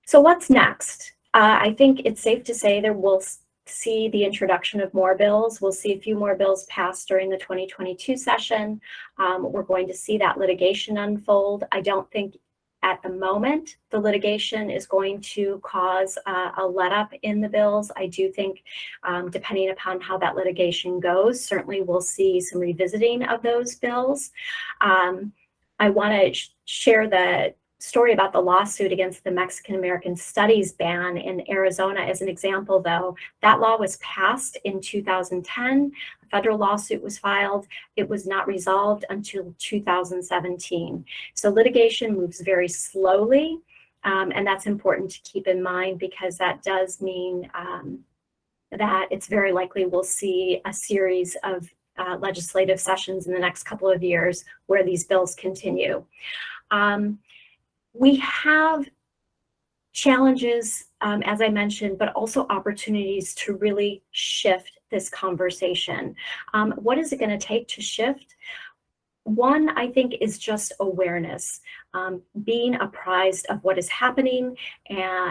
So what's next? I think it's safe to say there will see the introduction of more bills. We'll see a few more bills passed during the 2022 session. We're going to see that litigation unfold. I don't think at the moment the litigation is going to cause a let up in the bills. I do think depending upon how that litigation goes, certainly we'll see some revisiting of those bills. I want to share the story about the lawsuit against the Mexican American Studies ban in Arizona as an example, though. That law was passed in 2010. A federal lawsuit was filed. It was not resolved until 2017. So litigation moves very slowly, and that's important to keep in mind because that does mean that it's very likely we'll see a series of legislative sessions in the next couple of years where these bills continue. We have challenges, as I mentioned, but also opportunities to really shift this conversation. What is it going to take to shift? One, I think, is just awareness, being apprised of what is happening,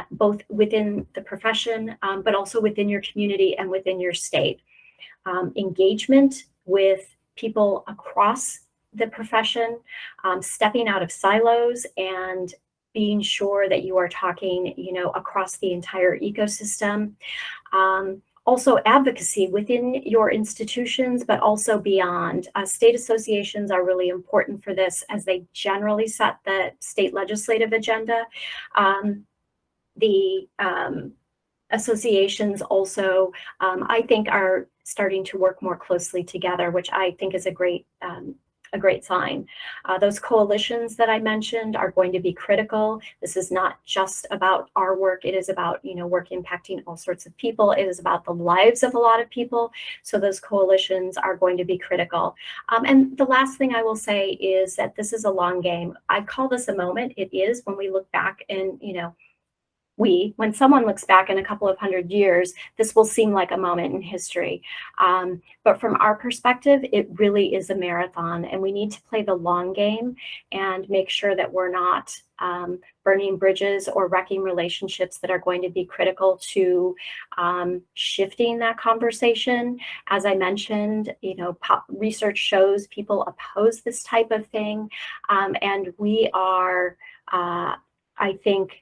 both within the profession, but also within your community and within your state. Engagement with people across the profession, stepping out of silos and being sure that you are talking, across the entire ecosystem. Also advocacy within your institutions, but also beyond. State associations are really important for this as they generally set the state legislative agenda. The associations also, I think, are starting to work more closely together, which I think is a great sign. Those coalitions that I mentioned are going to be critical. This is not just about our work. It is about, work impacting all sorts of people. It is about the lives of a lot of people. So those coalitions are going to be critical. And the last thing I will say is that this is a long game. I call this a moment. It is when we look back and, when someone looks back in a couple of 100 years, this will seem like a moment in history. But from our perspective, it really is a marathon, and we need to play the long game and make sure that we're not burning bridges or wrecking relationships that are going to be critical to shifting that conversation. As I mentioned, research shows people oppose this type of thing, and we are, I think,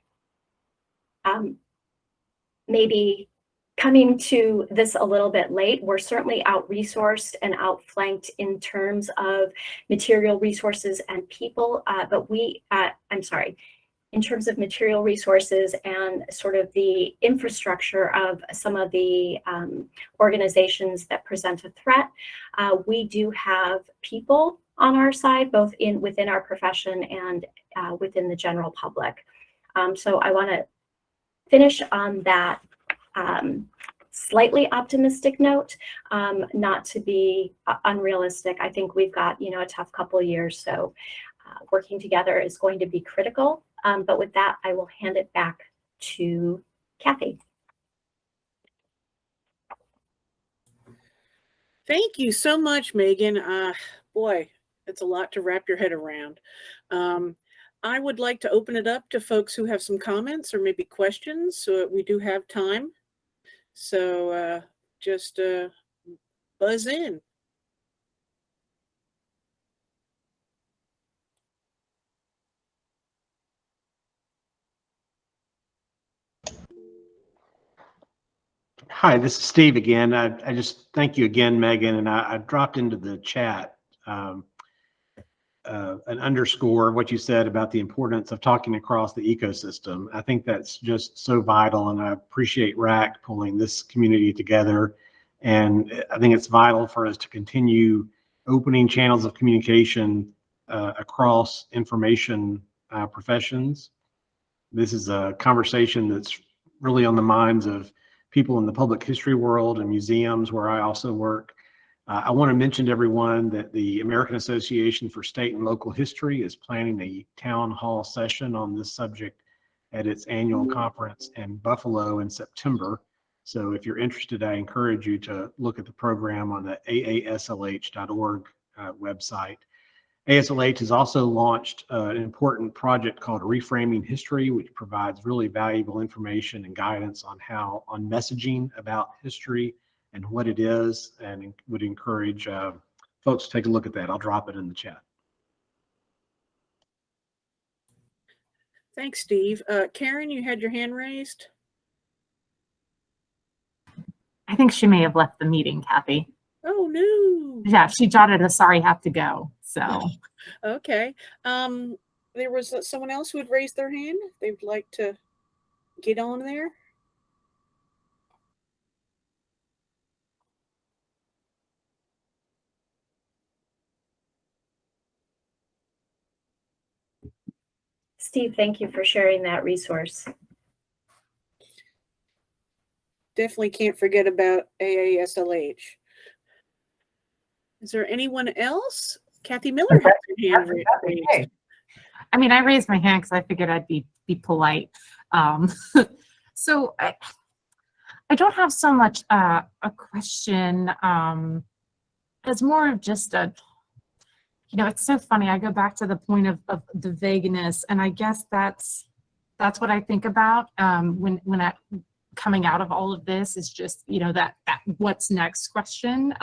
maybe coming to this a little bit late. We're certainly out-resourced and outflanked in terms of material resources and people, but in terms of material resources and sort of the infrastructure of some of the organizations that present a threat, we do have people on our side, both within our profession and within the general public. So I want to finish on that slightly optimistic note, not to be unrealistic. I think we've got, a tough couple of years, so working together is going to be critical. But with that, I will hand it back to Kathy. Thank you so much, Megan. Boy, it's a lot to wrap your head around. I would like to open it up to folks who have some comments or maybe questions, so we do have time. So just buzz in. Hi, this is Steve again. I just thank you again, Megan, and I dropped into the chat an underscore of what you said about the importance of talking across the ecosystem. I think that's just so vital, and I appreciate RAAC pulling this community together. And I think it's vital for us to continue opening channels of communication across information professions. This is a conversation that's really on the minds of people in the public history world and museums, where I also work. I want to mention to everyone that the American Association for State and Local History is planning a town hall session on this subject at its annual conference in Buffalo in September. So if you're interested, I encourage you to look at the program on the aaslh.org website. ASLH has also launched an important project called Reframing History, which provides really valuable information and guidance on messaging about history and what it is, and would encourage folks to take a look at that. I'll drop it in the chat. Thanks, Steve. Karen, you had your hand raised. I think she may have left the meeting, Kathy. Oh, no. Yeah, she jotted a sorry, have to go. So, Okay. There was someone else who had raised their hand. They'd like to get on there. Steve, thank you for sharing that resource. Definitely can't forget about AASLH. Is there anyone else? Kathy Miller has her hand raised. I mean, I raised my hand because I figured I'd be polite. So I don't have so much a question. It's more of just a, it's so funny. I go back to the point of the vagueness, and I guess that's what I think about when coming out of all of this is just, that what's next question,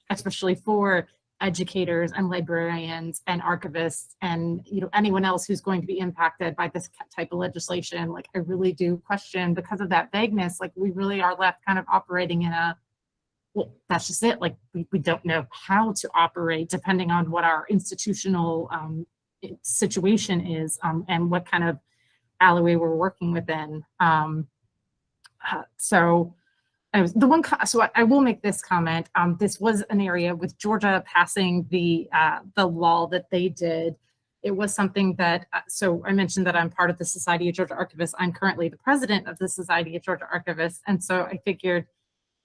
especially for educators and librarians and archivists and anyone else who's going to be impacted by this type of legislation. Like, I really do question, because of that vagueness, like we really are left kind of operating in a, well, that's just it. Like we don't know how to operate depending on what our institutional situation is and what kind of alleyway we're working within. So I will make this comment. This was an area with Georgia passing the law that they did. It was something that, so I mentioned that I'm part of the Society of Georgia Archivists. I'm currently the president of the Society of Georgia Archivists. And so I figured,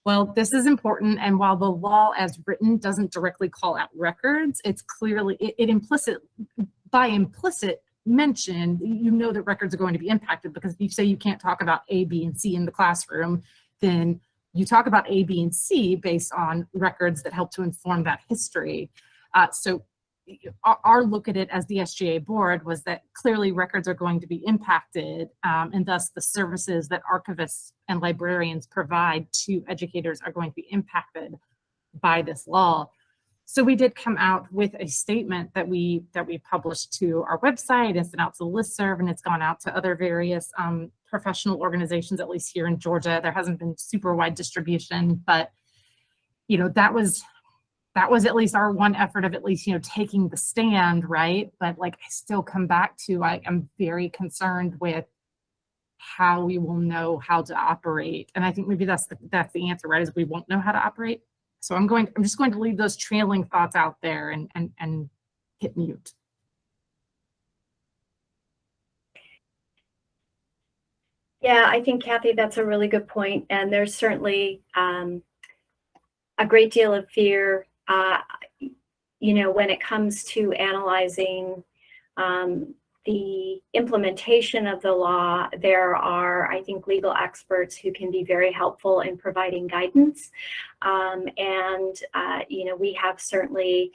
well, this is important. And while the law as written doesn't directly call out records, it's clearly, by implicit mention, that records are going to be impacted, because if you say you can't talk about A, B, and C in the classroom, then you talk about A, B, and C based on records that help to inform that history. So our look at it as the SGA board was that clearly records are going to be impacted, and thus the services that archivists and librarians provide to educators are going to be impacted by this law. So we did come out with a statement that we published to our website and sent out to the listserv, and it's gone out to other various professional organizations, at least here in Georgia. There hasn't been super wide distribution, but that was at least our one effort of at least taking the stand, right? But like, I still come back to, I'm very concerned with how we will know how to operate, and I think maybe that's the answer, right? Is we won't know how to operate. So I'm just going to leave those trailing thoughts out there and hit mute. Yeah, I think, Kathy, that's a really good point. And there's certainly a great deal of fear, when it comes to analyzing the implementation of the law. There are, I think, legal experts who can be very helpful in providing guidance. We have certainly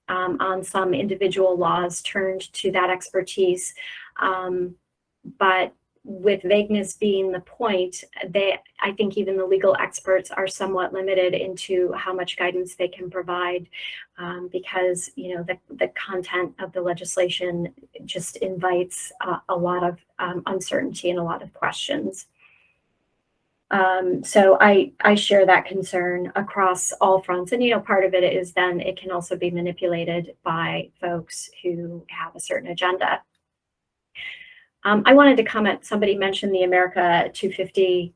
on some individual laws turned to that expertise. But with vagueness being the point, I think even the legal experts are somewhat limited into how much guidance they can provide, because the content of the legislation just invites a lot of uncertainty and a lot of questions. So I share that concern across all fronts, and part of it is then it can also be manipulated by folks who have a certain agenda. I wanted to comment, somebody mentioned the America 250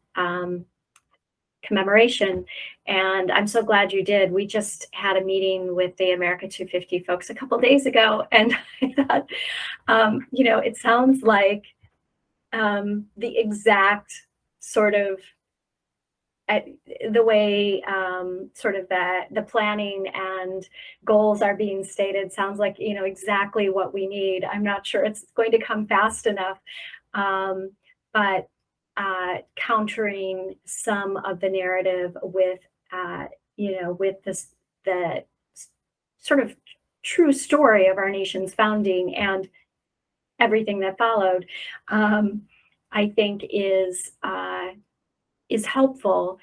commemoration, and I'm so glad you did. We just had a meeting with the America 250 folks a couple days ago, and I thought, it sounds like the exact sort of the way sort of the planning and goals are being stated sounds like exactly what we need. I'm not sure it's going to come fast enough, but countering some of the narrative with with the sort of true story of our nation's founding and everything that followed, I think is helpful.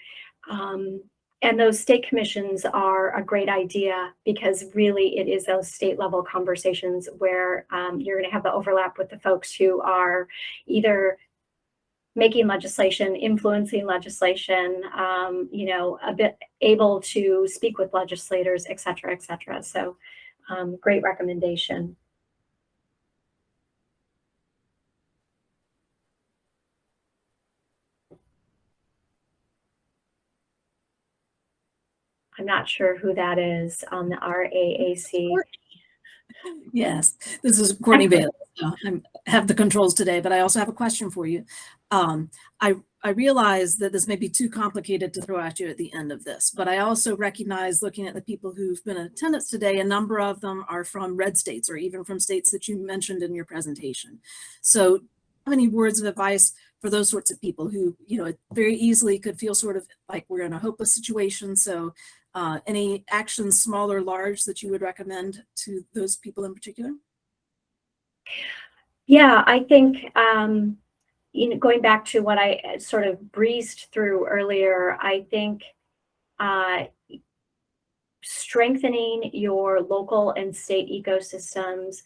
And those state commissions are a great idea because really it is those state level conversations where you're going to have the overlap with the folks who are either making legislation, influencing legislation, a bit able to speak with legislators, et cetera, et cetera. So great recommendation. I'm not sure who that is on the RAAC. Yes, this is Courtney Bailey. I have the controls today, but I also have a question for you. I realize that this may be too complicated to throw at you at the end of this, but I also recognize, looking at the people who've been in attendance today, a number of them are from red states or even from states that you mentioned in your presentation. So do you have any words of advice for those sorts of people who, very easily could feel sort of like we're in a hopeless situation? So any actions, small or large, that you would recommend to those people in particular? Yeah, I think, going back to what I sort of breezed through earlier, I think strengthening your local and state ecosystems,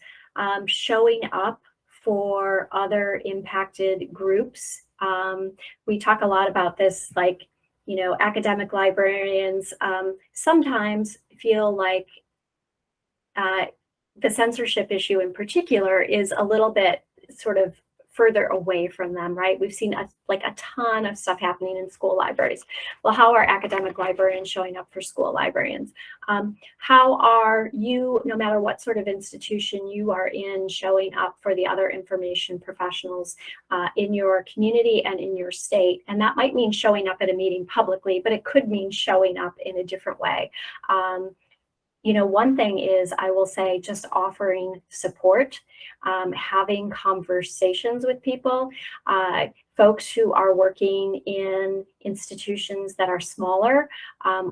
showing up for other impacted groups. We talk a lot about this, like, academic librarians sometimes feel like the censorship issue in particular is a little bit sort of further away from them, right? We've seen a ton of stuff happening in school libraries. Well, how are academic librarians showing up for school librarians? How are you, no matter what sort of institution you are in, showing up for the other information professionals in your community and in your state? And that might mean showing up at a meeting publicly, but it could mean showing up in a different way. One thing is, I will say, just offering support, having conversations with people. Folks who are working in institutions that are smaller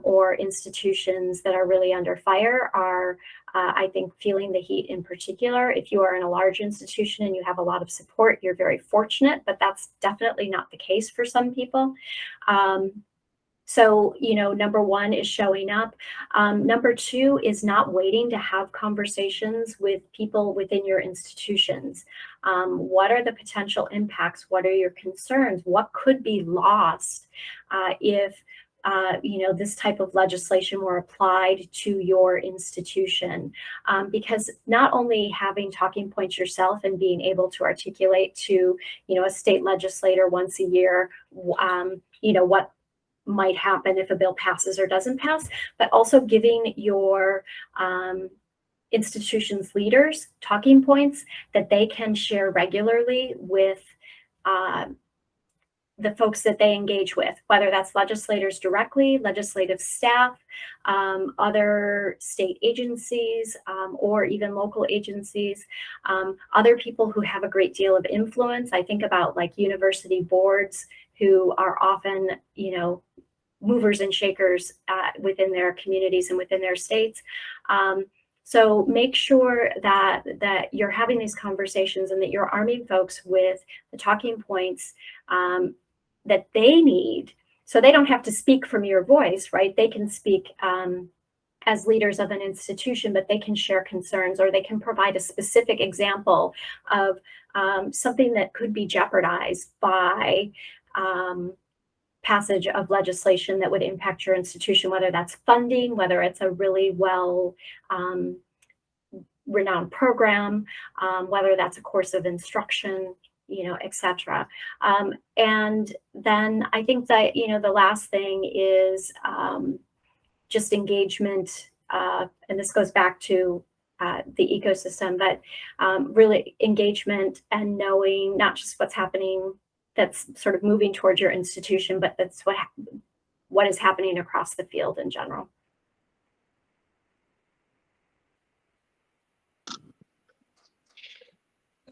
or institutions that are really under fire are, I think, feeling the heat in particular. If you are in a large institution and you have a lot of support, you're very fortunate, but that's definitely not the case for some people. So, number one is showing up. Number two is not waiting to have conversations with people within your institutions. What are the potential impacts? What are your concerns? What could be lost if this type of legislation were applied to your institution? Because not only having talking points yourself and being able to articulate to, a state legislator once a year, what might happen if a bill passes or doesn't pass, but also giving your institution's leaders talking points that they can share regularly with the folks that they engage with, whether that's legislators directly, legislative staff, other state agencies, or even local agencies, other people who have a great deal of influence. I think about like university boards who are often, movers and shakers within their communities and within their states. So make sure that you're having these conversations and that you're arming folks with the talking points that they need, so they don't have to speak from your voice, right? They can speak as leaders of an institution, but they can share concerns, or they can provide a specific example of something that could be jeopardized by passage of legislation that would impact your institution, whether that's funding, whether it's a really well renowned program, whether that's a course of instruction, et cetera. And then I think that, the last thing is just engagement. And this goes back to the ecosystem, but really engagement and knowing not just what's happening that's sort of moving towards your institution, but that's what is happening across the field in general.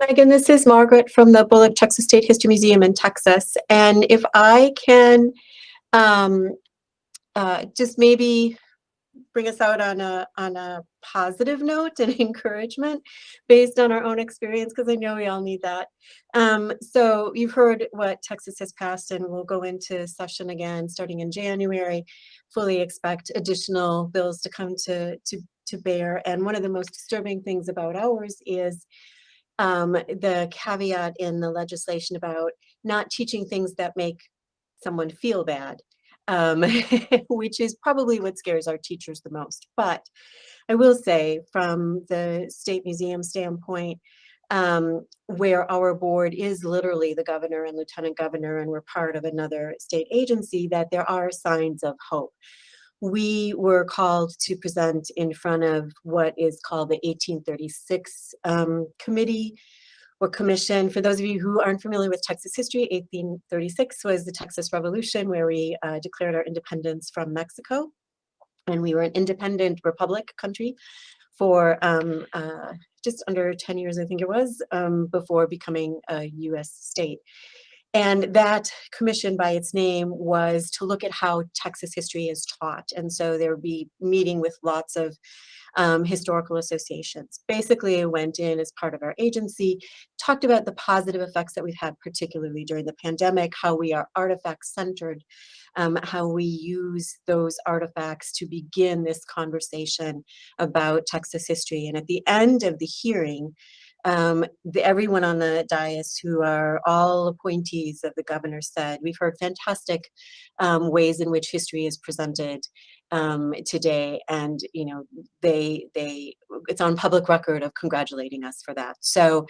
Megan, this is Margaret from the Bullock Texas State History Museum in Texas. And if I can just maybe bring us out on a positive note and encouragement based on our own experience, because I know we all need that. So you've heard what Texas has passed, and we'll go into session again starting in January. Fully expect additional bills to come to bear. And one of the most disturbing things about ours is the caveat in the legislation about not teaching things that make someone feel bad, which is probably what scares our teachers the most. But I will say, from the State Museum standpoint, where our board is literally the governor and lieutenant governor, and we're part of another state agency, that there are signs of hope. We were called to present in front of what is called the 1836 committee or commission. For those of you who aren't familiar with Texas history, 1836 was the Texas Revolution, where we declared our independence from Mexico. And we were an independent republic country for just under 10 years, I think it was, before becoming a US state. And that commission, by its name, was to look at how Texas history is taught. And so there would be meeting with lots of historical associations. Basically, I went in as part of our agency, talked about the positive effects that we've had, particularly during the pandemic, how we are artifact centered, how we use those artifacts to begin this conversation about Texas history. And at the end of the hearing, everyone on the dais, who are all appointees of the governor, said, we've heard fantastic ways in which history is presented today, and it's on public record of congratulating us for that. So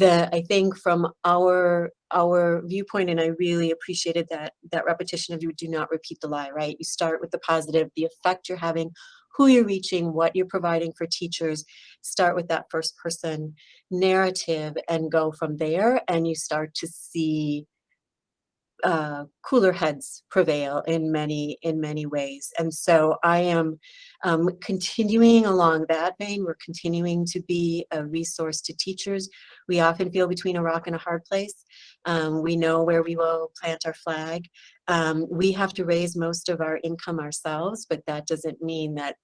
I think from our viewpoint, and I really appreciated that repetition of, you do not repeat the lie, right? You start with the positive, the effect you're having, who you're reaching, what you're providing for teachers. Start with that first person narrative and go from there, and you start to see cooler heads prevail in many ways. And so I am continuing along that vein. We're continuing to be a resource to teachers. We often feel between a rock and a hard place. We know where we will plant our flag. We have to raise most of our income ourselves, but that doesn't mean that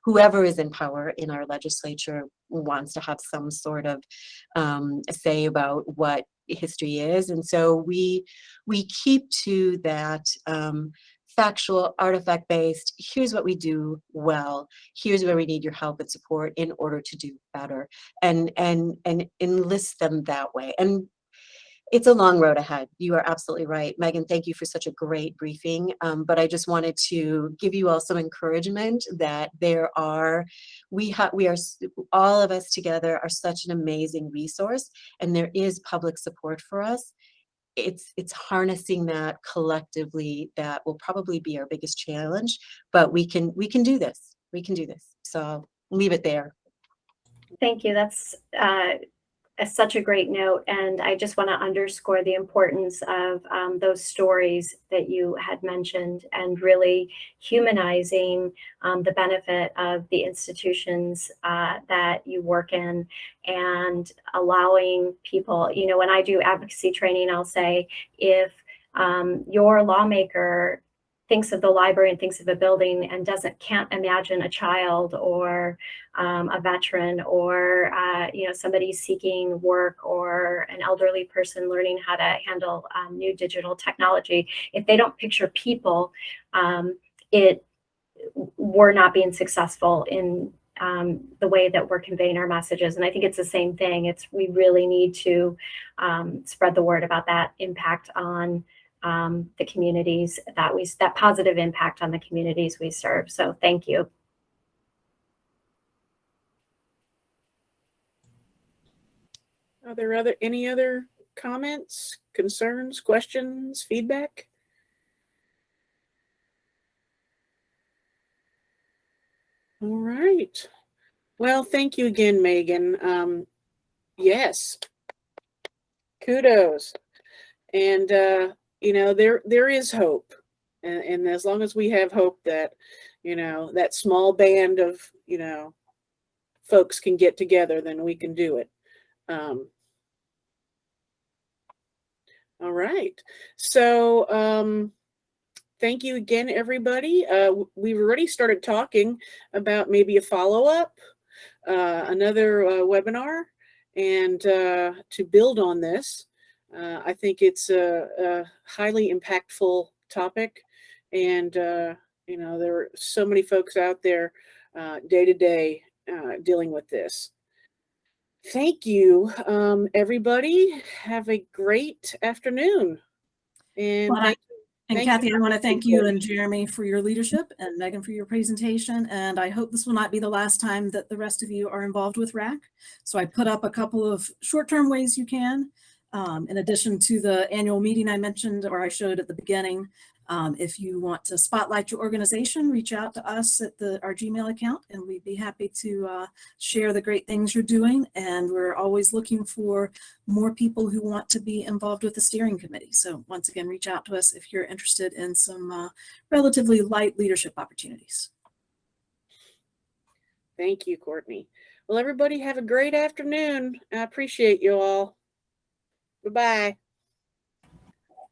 whoever is in power in our legislature wants to have some sort of say about what history is. And so we keep to that factual, artifact based, here's what we do well, here's where we need your help and support in order to do better, and enlist them that way. And it's a long road ahead. You are absolutely right. Megan, thank you for such a great briefing. But I just wanted to give you all some encouragement that we are, all of us together are such an amazing resource, and there is public support for us. It's harnessing that collectively that will probably be our biggest challenge, but we can do this. We can do this. So I'll leave it there. Thank you. That's such a great note. And I just want to underscore the importance of those stories that you had mentioned, and really humanizing the benefit of the institutions that you work in, and allowing people, when I do advocacy training, I'll say, if your lawmaker thinks of the library and thinks of a building and can't imagine a child or a veteran or somebody seeking work or an elderly person learning how to handle new digital technology, if they don't picture people, we're not being successful in the way that we're conveying our messages. And I think it's the same thing. We really need to spread the word about that impact on the communities that positive impact on the communities we serve. So thank you. Are there any other comments, concerns, questions, feedback? All right. Well, thank you again, Megan. Yes. Kudos. And there is hope. And as long as we have hope that, that small band of, folks can get together, then we can do it. All right. So thank you again, everybody. We've already started talking about maybe a follow-up, another webinar, and to build on this. I think it's a highly impactful topic, and you know, there are so many folks out there day to day dealing with this. Thank you, everybody. Have a great afternoon. And Well, thank And Thank Kathy, you. I want to thank you and Jeremy for your leadership and Megan for your presentation. And I hope this will not be the last time that the rest of you are involved with RAAC. So I put up a couple of short-term ways you can, in addition to the annual meeting I mentioned or I showed at the beginning. If you want to spotlight your organization, reach out to us at our Gmail account, and we'd be happy to share the great things you're doing. And we're always looking for more people who want to be involved with the steering committee. So once again, reach out to us if you're interested in some relatively light leadership opportunities. Thank you, Courtney. Well, everybody have a great afternoon. I appreciate you all. Goodbye.